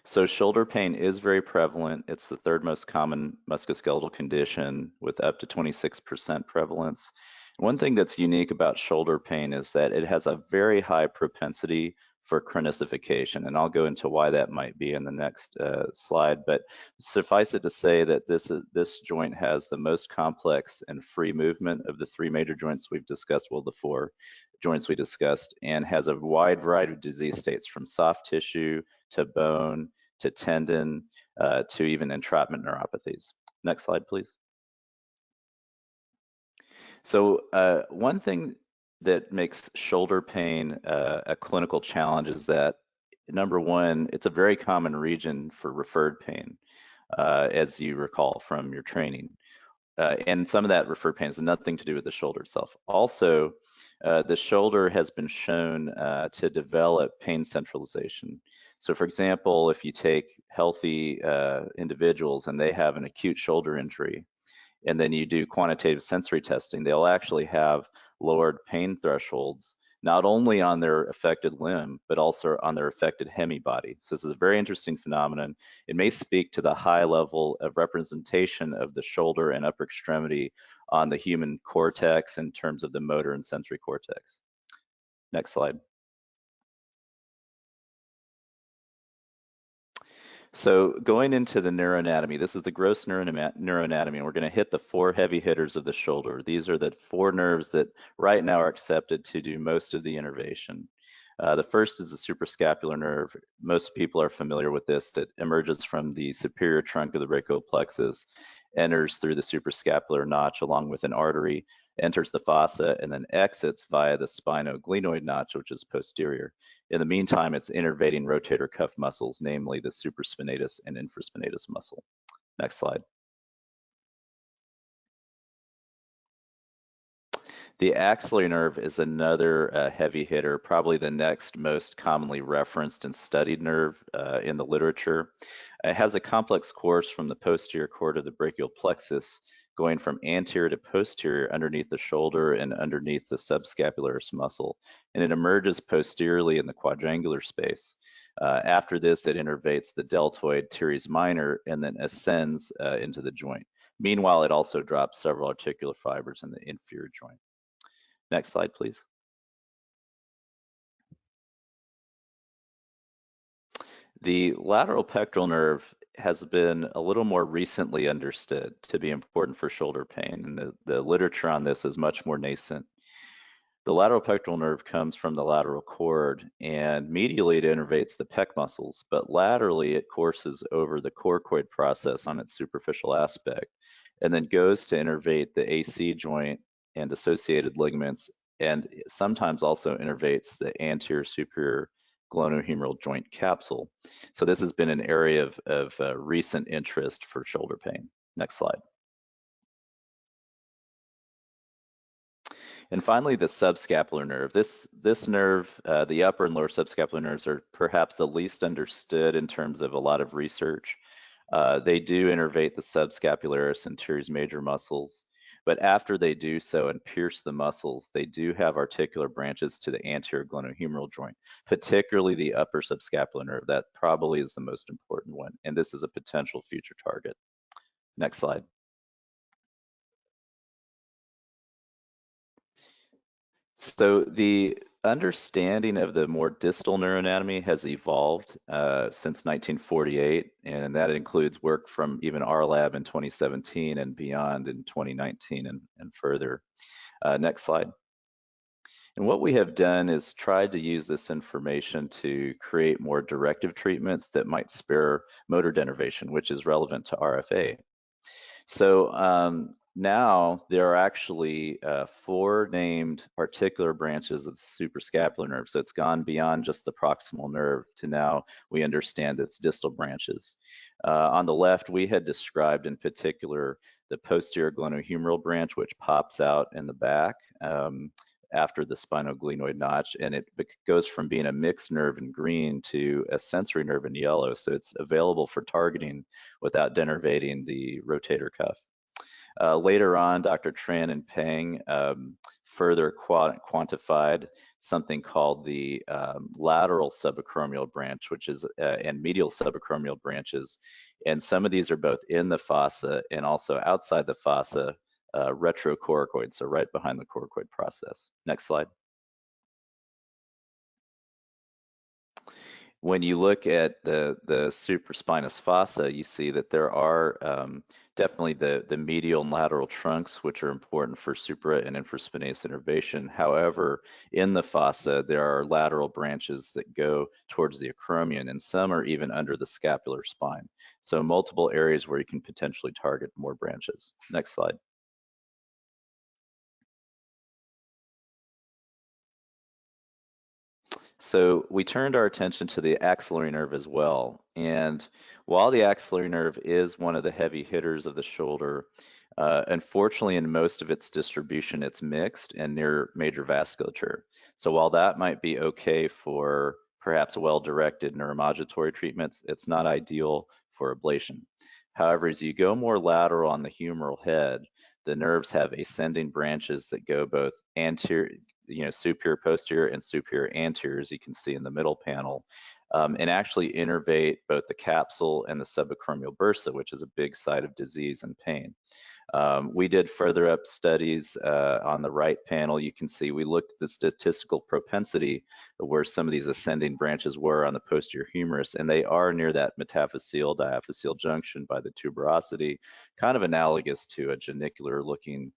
So shoulder pain is very prevalent. It's the 3rd most common musculoskeletal condition with up to 26% prevalence. One thing that's unique about shoulder pain is that it has a very high propensity for chronicification, and I'll go into why that might be in the next slide. But suffice it to say that this joint has the most complex and free movement of the three major joints we've discussed, well, the four joints we discussed, and has a wide variety of disease states, from soft tissue to bone to tendon to even entrapment neuropathies. Next slide, please. So one thing that makes shoulder pain a clinical challenge is that, number one, it's a very common region for referred pain, as you recall from your training. And some of that referred pain has nothing to do with the shoulder itself. Also, the shoulder has been shown to develop pain centralization. So for example, if you take healthy individuals and they have an acute shoulder injury, and then you do quantitative sensory testing, they'll actually have lowered pain thresholds, not only on their affected limb, but also on their affected hemibody. So this is a very interesting phenomenon. It may speak to the high level of representation of the shoulder and upper extremity on the human cortex in terms of the motor and sensory cortex. Next slide. So going into the neuroanatomy, this is the gross neuroanatomy, and we're going to hit the four heavy hitters of the shoulder. These are the four nerves that right now are accepted to do most of the innervation. The first is the suprascapular nerve. Most people are familiar with this. That emerges from the superior trunk of the brachial plexus, enters through the suprascapular notch along with an artery, enters the fossa, and then exits via the spinoglenoid notch, which is posterior. In the meantime, it's innervating rotator cuff muscles, namely the supraspinatus and infraspinatus muscle. Next slide. The axillary nerve is another heavy hitter, probably the next most commonly referenced and studied nerve in the literature. It has a complex course from the posterior cord of the brachial plexus, going from anterior to posterior underneath the shoulder and underneath the subscapularis muscle, and it emerges posteriorly in the quadrangular space. After this, it innervates the deltoid teres minor and then ascends into the joint. Meanwhile, it also drops several articular fibers in the inferior joint. Next slide, please. The lateral pectoral nerve has been a little more recently understood to be important for shoulder pain, and the literature on this is much more nascent. The lateral pectoral nerve comes from the lateral cord, and medially it innervates the pec muscles, but laterally it courses over the coracoid process on its superficial aspect, and then goes to innervate the AC joint and associated ligaments, and sometimes also innervates the anterior superior glenohumeral joint capsule. So this has been an area of recent interest for shoulder pain. Next slide. And finally, the subscapular nerve. This nerve, the upper and lower subscapular nerves, are perhaps the least understood in terms of a lot of research. They do innervate the subscapularis and teres major muscles, but after they do so and pierce the muscles, they do have articular branches to the anterior glenohumeral joint, particularly the upper subscapular nerve. That probably is the most important one, and this is a potential future target. Next slide. So the understanding of the more distal neuroanatomy has evolved since 1948, and that includes work from even our lab in 2017 and beyond in 2019 and further. Next slide. And what we have done is tried to use this information to create more directive treatments that might spare motor denervation, which is relevant to RFA. So now there are actually 4 named articular branches of the suprascapular nerve. So it's gone beyond just the proximal nerve to now we understand its distal branches. On the left, we had described in particular the posterior glenohumeral branch, which pops out in the back after the spinoglenoid notch, and it goes from being a mixed nerve in green to a sensory nerve in yellow. So it's available for targeting without denervating the rotator cuff. Later on, Dr. Tran and Peng further quantified something called the lateral subacromial branch, which is and medial subacromial branches. And some of these are both in the fossa and also outside the fossa, retrocoracoid, so right behind the coracoid process. Next slide. When you look at the supraspinous fossa, you see that there are definitely the medial and lateral trunks, which are important for supra and infraspinatus innervation. However, in the fossa, there are lateral branches that go towards the acromion, and some are even under the scapular spine. So multiple areas where you can potentially target more branches. Next slide. So we turned our attention to the axillary nerve as well. And while the axillary nerve is one of the heavy hitters of the shoulder, unfortunately, in most of its distribution, it's mixed and near major vasculature. So while that might be okay for perhaps well-directed neuromodulatory treatments, it's not ideal for ablation. However, as you go more lateral on the humeral head, the nerves have ascending branches that go both anterior, superior posterior and superior anterior, as you can see in the middle panel, and actually innervate both the capsule and the subacromial bursa, which is a big site of disease and pain. We did further up studies on the right panel. You can see we looked at the statistical propensity of where some of these ascending branches were on the posterior humerus, and they are near that metaphyseal diaphyseal junction by the tuberosity, kind of analogous to a genicular looking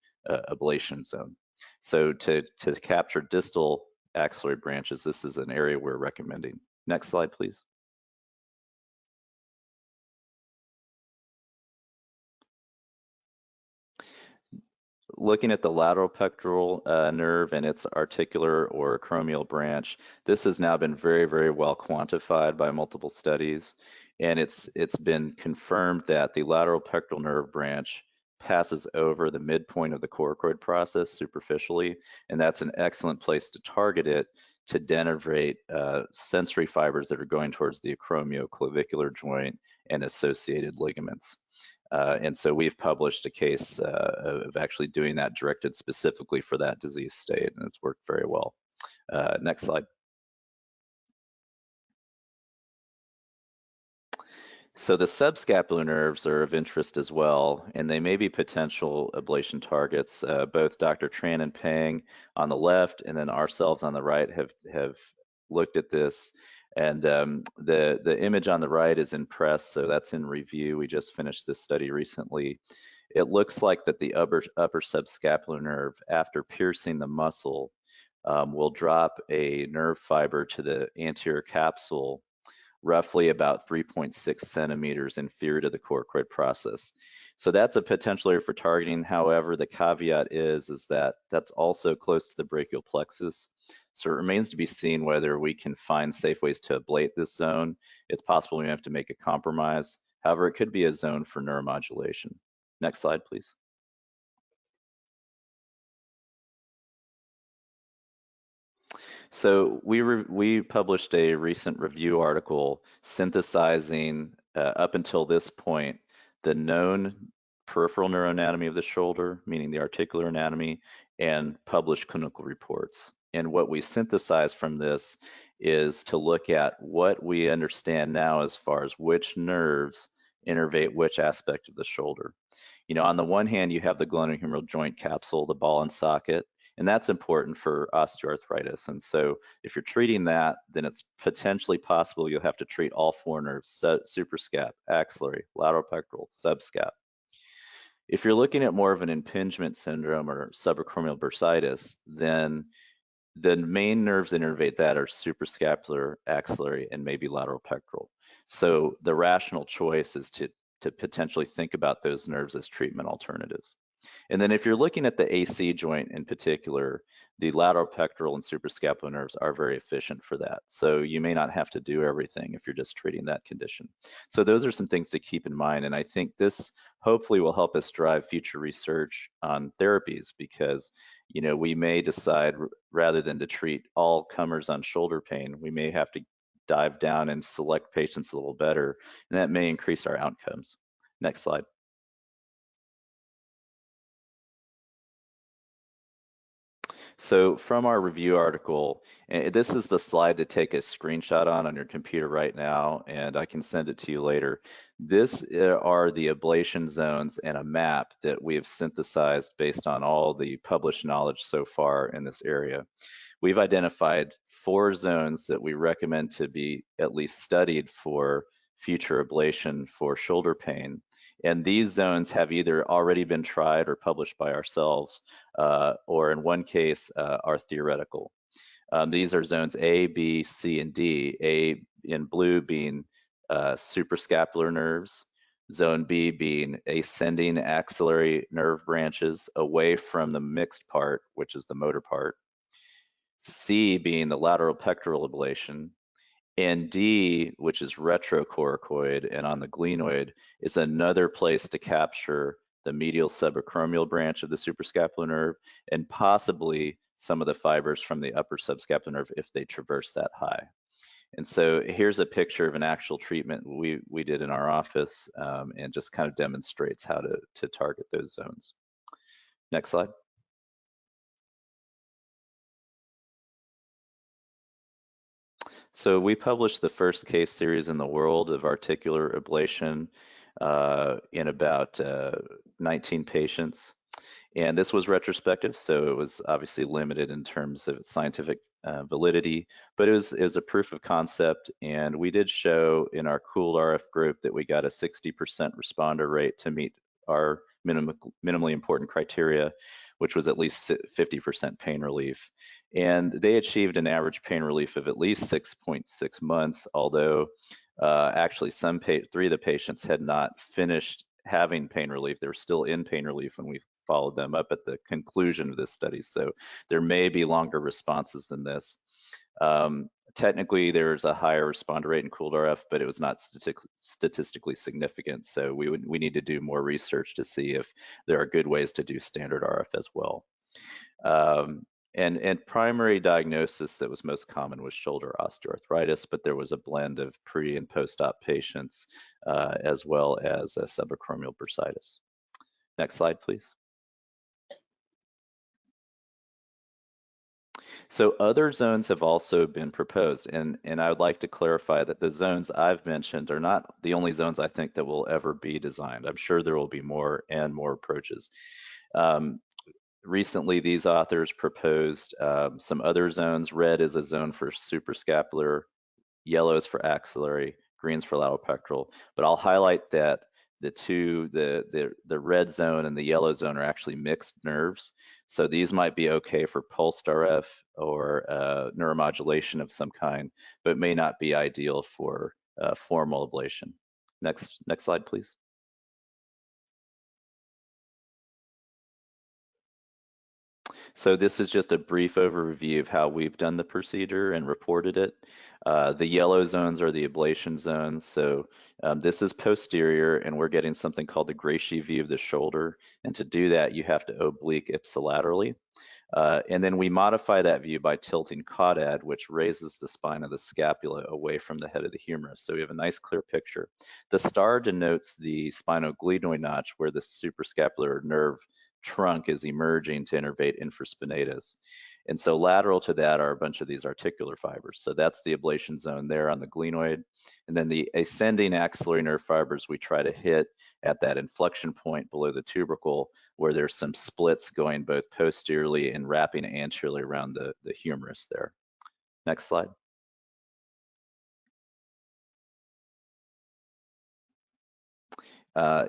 ablation zone. So to capture distal axillary branches, this is an area we're recommending. Next slide, please. Looking at the lateral pectoral nerve and its articular or acromial branch, this has now been very, very well quantified by multiple studies, and it's been confirmed that the lateral pectoral nerve branch passes over the midpoint of the coracoid process superficially, and that's an excellent place to target it to denervate sensory fibers that are going towards the acromioclavicular joint and associated ligaments. And so we've published a case of actually doing that directed specifically for that disease state, and it's worked very well. Next slide. So the subscapular nerves are of interest as well, and they may be potential ablation targets. Both Dr. Tran and Peng on the left, and then ourselves on the right have looked at this. And the image on the right is in press, so that's in review. We just finished this study recently. It looks like that the upper subscapular nerve, after piercing the muscle, will drop a nerve fiber to the anterior capsule roughly about 3.6 centimeters inferior to the coracoid process. So that's a potential area for targeting. However, the caveat is that that's also close to the brachial plexus. So it remains to be seen whether we can find safe ways to ablate this zone. It's possible we have to make a compromise. However, it could be a zone for neuromodulation. Next slide, please. So we published a recent review article synthesizing up until this point the known peripheral neuroanatomy of the shoulder, meaning the articular anatomy, and published clinical reports. And what we synthesized from this is to look at what we understand now as far as which nerves innervate which aspect of the shoulder. On the one hand, you have the glenohumeral joint capsule, the ball and socket, and that's important for osteoarthritis. And so if you're treating that, then it's potentially possible you'll have to treat all four nerves: suprascap, axillary, lateral pectoral, subscap. If you're looking at more of an impingement syndrome or subacromial bursitis, then the main nerves that innervate that are suprascapular, axillary, and maybe lateral pectoral. So the rational choice is to potentially think about those nerves as treatment alternatives. And then if you're looking at the AC joint in particular, the lateral pectoral and suprascapular nerves are very efficient for that. So you may not have to do everything if you're just treating that condition. So those are some things to keep in mind. And I think this hopefully will help us drive future research on therapies, because we may decide rather than to treat all comers on shoulder pain, we may have to dive down and select patients a little better, and that may increase our outcomes. Next slide. So from our review article, and this is the slide to take a screenshot on your computer right now, and I can send it to you later. This are the ablation zones and a map that we have synthesized based on all the published knowledge so far in this area. We've identified 4 zones that we recommend to be at least studied for future ablation for shoulder pain. And these zones have either already been tried or published by ourselves, or in one case, are theoretical. These are zones A, B, C, and D. A in blue being suprascapular nerves, zone B being ascending axillary nerve branches away from the mixed part, which is the motor part. C being the lateral pectoral ablation, and D, which is retrocoracoid and on the glenoid, is another place to capture the medial subacromial branch of the suprascapular nerve and possibly some of the fibers from the upper subscapular nerve if they traverse that high. And so here's a picture of an actual treatment we did in our office, and just kind of demonstrates how to target those zones. Next slide. So we published the first case series in the world of articular ablation in about 19 patients. And this was retrospective, so it was obviously limited in terms of scientific validity, but it was a proof of concept. And we did show in our cooled RF group that we got a 60% responder rate to meet our minimally important criteria, which was at least 50% pain relief. And they achieved an average pain relief of at least 6.6 months, although actually 3 of the patients had not finished having pain relief. They were still in pain relief when we followed them up at the conclusion of this study. So there may be longer responses than this. Technically, there's a higher responder rate in cooled RF, but it was not statistically significant. So we need to do more research to see if there are good ways to do standard RF as well. And primary diagnosis that was most common was shoulder osteoarthritis, but there was a blend of pre and post-op patients, as well as subacromial bursitis. Next slide, please. So other zones have also been proposed, and I would like to clarify that the zones I've mentioned are not the only zones I think that will ever be designed. I'm sure there will be more and more approaches. Recently, these authors proposed some other zones. Red is a zone for suprascapular, yellow is for axillary, green's for lateral pectoral. But I'll highlight that the red zone and the yellow zone are actually mixed nerves. So these might be okay for pulsed RF or neuromodulation of some kind, but may not be ideal for formal ablation. Next slide, please. So this is just a brief overview of how we've done the procedure and reported it. The yellow zones are the ablation zones. So this is posterior, and we're getting something called the Gracie view of the shoulder. And to do that, you have to oblique ipsilaterally. And then we modify that view by tilting caudad, which raises the spine of the scapula away from the head of the humerus. So we have a nice clear picture. The star denotes the spinoglenoid notch where the suprascapular nerve trunk is emerging to innervate infraspinatus. And so lateral to that are a bunch of these articular fibers. So that's the ablation zone there on the glenoid. And then the ascending axillary nerve fibers we try to hit at that inflection point below the tubercle where there's some splits going both posteriorly and wrapping anteriorly around the humerus there. Next slide.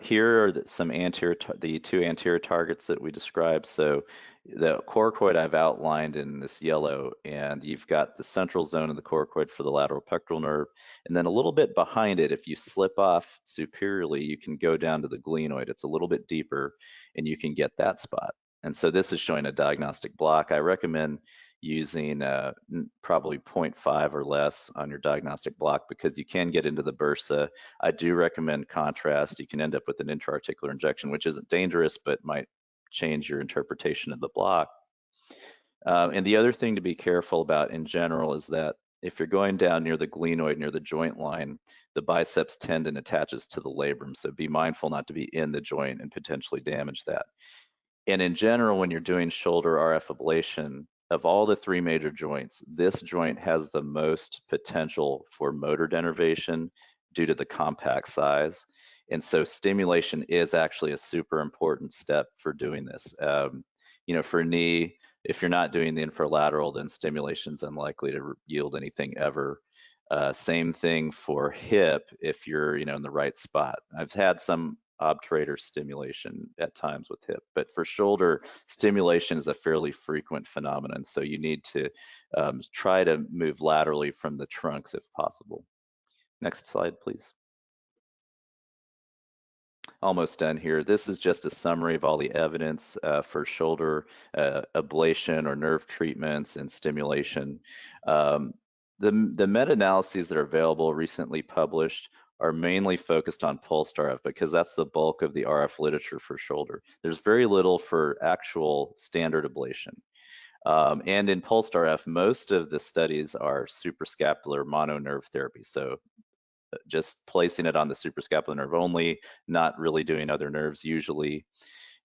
Here are the 2 anterior targets that we described. So the coracoid I've outlined in this yellow, and you've got the central zone of the coracoid for the lateral pectoral nerve. And then a little bit behind it, if you slip off superiorly, you can go down to the glenoid. It's a little bit deeper, and you can get that spot. And so this is showing a diagnostic block. I recommend using probably 0.5 or less on your diagnostic block because you can get into the bursa. I do recommend contrast. You can end up with an intra-articular injection, which isn't dangerous, but might change your interpretation of the block. And the other thing to be careful about in general is that if you're going down near the glenoid, near the joint line, the biceps tendon attaches to the labrum. So be mindful not to be in the joint and potentially damage that. And in general, when you're doing shoulder RF ablation, of all the three major joints, this joint has the most potential for motor denervation due to the compact size. And so stimulation is actually a super important step for doing this. You know, for knee, if you're not doing the infralateral, then stimulation is unlikely to yield anything ever. Same thing for hip if you're, you know, in the right spot. I've had some obturator stimulation at times with hip, but for shoulder, stimulation is a fairly frequent phenomenon. So you need to try to move laterally from the trunks if possible. Next slide, please. Almost done here. This is just a summary of all the evidence for shoulder ablation or nerve treatments and stimulation. The meta-analyses that are available, recently published, are mainly focused on pulsed RF because that's the bulk of the RF literature for shoulder. There's very little for actual standard ablation. And in pulsed RF, most of the studies are suprascapular mononerve therapy. So just placing it on the suprascapular nerve only, not really doing other nerves usually.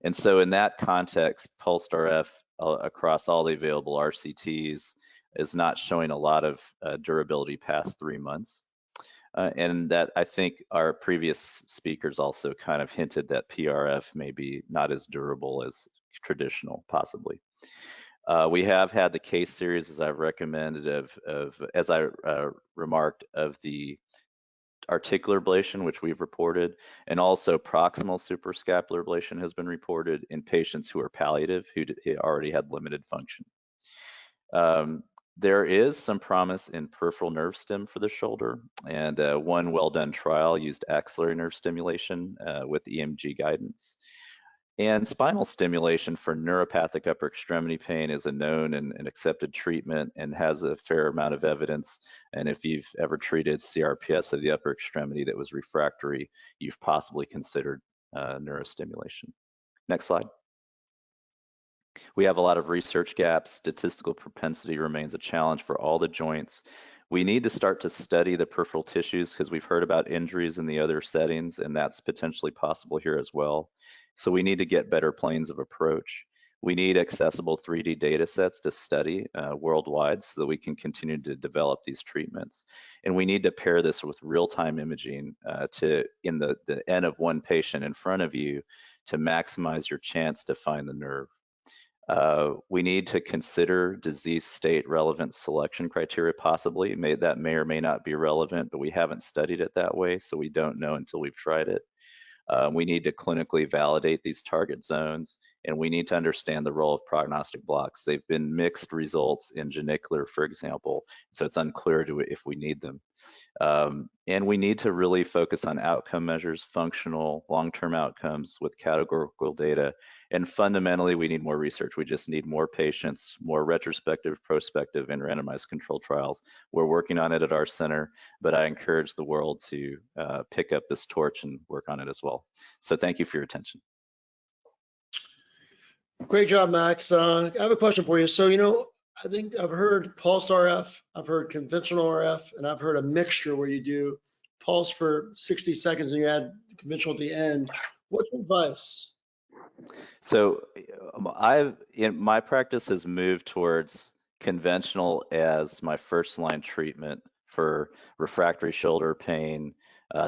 And so in that context, pulsed RF across all the available RCTs is not showing a lot of durability past 3 months. And that I think our previous speakers also kind of hinted that PRF may be not as durable as traditional, possibly. We have had the case series, as I've recommended, as I remarked, of the articular ablation, which we've reported, and also proximal suprascapular ablation has been reported in patients who are palliative, who already had limited function. There is some promise in peripheral nerve stim for the shoulder, and one well-done trial used axillary nerve stimulation with EMG guidance. And spinal stimulation for neuropathic upper extremity pain is a known and accepted treatment and has a fair amount of evidence. And if you've ever treated CRPS of the upper extremity that was refractory, you've possibly considered neurostimulation. Next slide. We have a lot of research gaps. Statistical propensity remains a challenge for all the joints. We need to start to study the peripheral tissues because we've heard about injuries in the other settings, and that's potentially possible here as well. So we need to get better planes of approach. We need accessible 3D data sets to study worldwide so that we can continue to develop these treatments. And we need to pair this with real-time imaging in the N of one patient in front of you to maximize your chance to find the nerve. We need to consider disease state relevant selection criteria possibly. That may or may not be relevant, but we haven't studied it that way, so we don't know until we've tried it. We need to clinically validate these target zones, and we need to understand the role of prognostic blocks. They've been mixed results in Genicular, for example, so it's unclear if we need them. And we need to really focus on outcome measures, functional, long-term outcomes with categorical data. And fundamentally, we need more research. We just need more patients, more retrospective, prospective, and randomized control trials. We're working on it at our center, but I encourage the world to pick up this torch and work on it as well. So thank you for your attention. Great job, Max. I have a question for you. So, you know, I think I've heard pulsed RF, I've heard conventional RF, and I've heard a mixture where you do pulse for 60 seconds and you add conventional at the end. What's your advice? So my practice has moved towards conventional as my first line treatment for refractory shoulder pain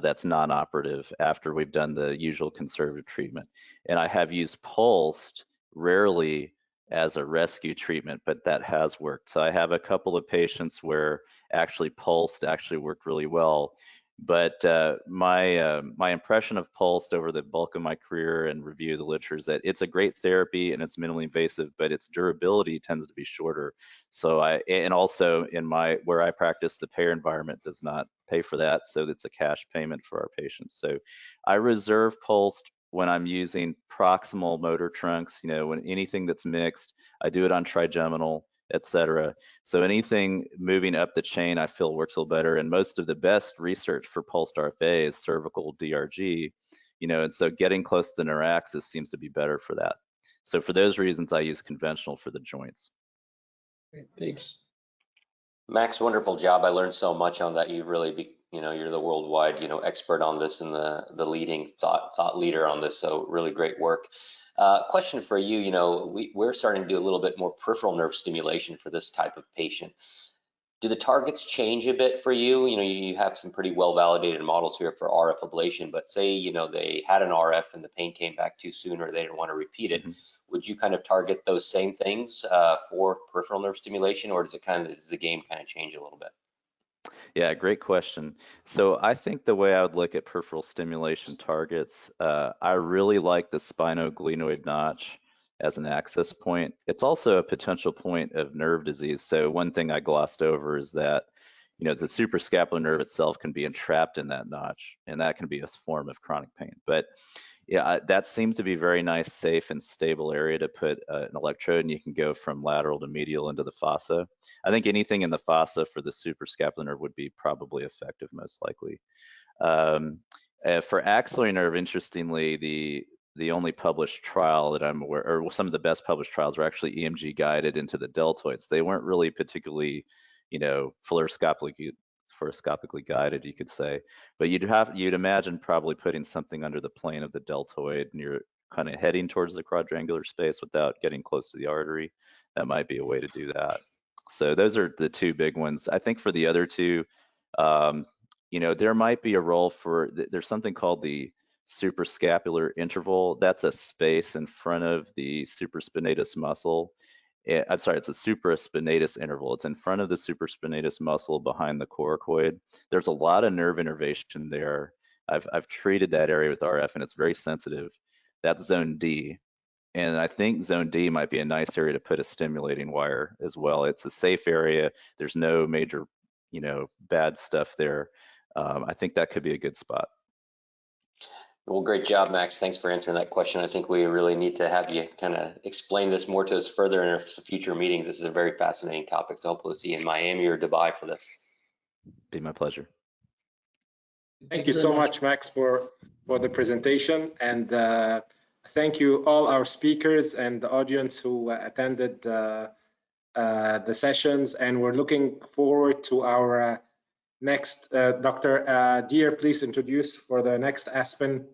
that's non-operative after we've done the usual conservative treatment. And I have used pulsed rarely as a rescue treatment, but that has worked. So I have a couple of patients where actually pulsed actually worked really well. But my impression of pulsed over the bulk of my career and review of the literature is that it's a great therapy and it's minimally invasive, but its durability tends to be shorter. So and also in where I practice, the payer environment does not pay for that, so it's a cash payment for our patients. So I reserve pulsed when I'm using proximal motor trunks. You know, when anything that's mixed, I do it on trigeminal, etc. So anything moving up the chain I feel works a little better, and most of the best research for pulsed RFA is cervical DRG, you know, and so getting close to the neuraxis seems to be better for that. So for those reasons, I use conventional for the joints. Great, thanks. Max, wonderful job. I learned so much on that. You've really you're the worldwide, expert on this and the leading thought leader on this. So really great work. Question for you, we're starting to do a little bit more peripheral nerve stimulation for this type of patient. Do the targets change a bit for you? You have some pretty well validated models here for RF ablation, but say, they had an RF and the pain came back too soon or they didn't want to repeat it. Would you kind of target those same things for peripheral nerve stimulation, or does the game kind of change a little bit? Yeah, great question. So I think the way I would look at peripheral stimulation targets, I really like the spinoglenoid notch as an access point. It's also a potential point of nerve disease. So one thing I glossed over is that, the suprascapular nerve itself can be entrapped in that notch, and that can be a form of chronic pain. But yeah, that seems to be a very nice, safe, and stable area to put an electrode, and you can go from lateral to medial into the fossa. I think anything in the fossa for the suprascapular nerve would be probably effective, most likely. For axillary nerve, interestingly, the only published trial that I'm aware, or some of the best published trials, were actually EMG guided into the deltoids. They weren't really particularly, fluoroscopically guided, you could say, but you'd imagine probably putting something under the plane of the deltoid, and you're kind of heading towards the quadrangular space without getting close to the artery. That might be a way to do that. So those are the two big ones. I think for the other two, there might be a role for, there's something called the suprascapular interval. That's a space in front of the supraspinatus muscle. I'm sorry, it's a supraspinatus interval. It's in front of the supraspinatus muscle behind the coracoid. There's a lot of nerve innervation there. I've treated that area with RF and it's very sensitive. That's zone D. And I think zone D might be a nice area to put a stimulating wire as well. It's a safe area. There's no major, bad stuff there. I think that could be a good spot. Well, great job, Max. Thanks for answering that question. I think we really need to have you kind of explain this more to us further in our future meetings. This is a very fascinating topic. So hopefully see you in Miami or Dubai for this. Be my pleasure. Thank you so much, Max, for the presentation. And thank you all our speakers and the audience who attended the sessions. And we're looking forward to our next, Dr. Deer, please introduce for the next ASPN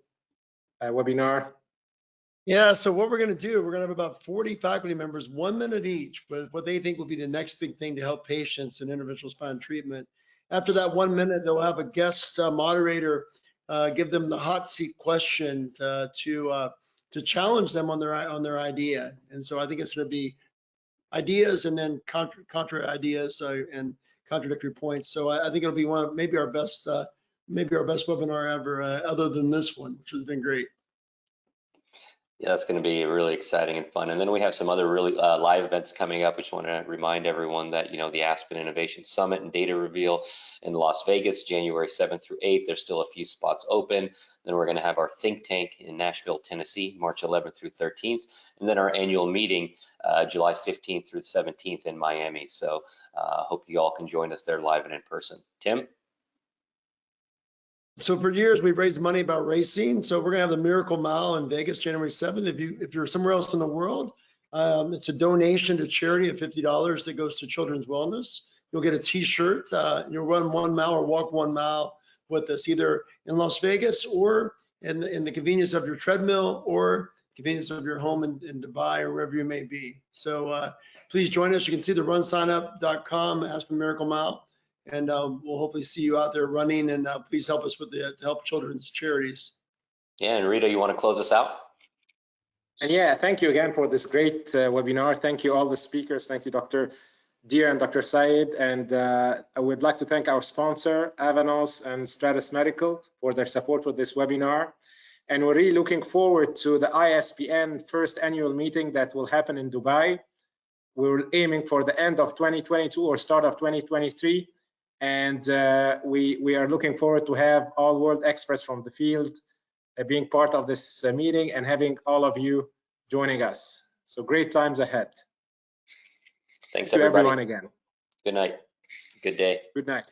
webinar. Yeah, so what we're going to do, we're going to have about 40 faculty members, 1 minute each, with what they think will be the next big thing to help patients in interventional spine treatment. After that 1 minute, they'll have a guest moderator give them the hot seat question to challenge them on their idea. And so I think it's going to be ideas and then contra ideas and contradictory points. So I think it'll be maybe our best webinar ever, other than this one, which has been great. Yeah, that's going to be really exciting and fun. And then we have some other really live events coming up. We just want to remind everyone that, the ASPN Innovation Summit and Data Reveal in Las Vegas, January 7th through 8th. There's still a few spots open. Then we're going to have our think tank in Nashville, Tennessee, March 11th through 13th. And then our annual meeting, July 15th through 17th in Miami. So hope you all can join us there live and in person. Tim? So for years, we've raised money about racing. So we're gonna have the Miracle Mile in Vegas, January 7th. If you're somewhere else in the world, it's a donation to charity of $50 that goes to children's wellness. You'll get a T-shirt. You'll run 1 mile or walk 1 mile with us, either in Las Vegas or in the convenience of your treadmill or convenience of your home in Dubai or wherever you may be. So please join us. You can see the runsignup.com, ASPN Miracle Mile. And we'll hopefully see you out there running, and please help us with to help children's charities. Yeah, and Rita, you want to close us out? And yeah, thank you again for this great webinar. Thank you all the speakers. Thank you, Dr. Deer and Dr. Syed. And I would like to thank our sponsor, Avanos and Stratus Medical, for their support for this webinar. And we're really looking forward to the I-ASPN first annual meeting that will happen in Dubai. We're aiming for the end of 2022 or start of 2023. And we are looking forward to have all world experts from the field being part of this meeting and having all of you joining us. So great times ahead. Thanks, Thank you, everybody. everyone again. Good night. Good day. Good night.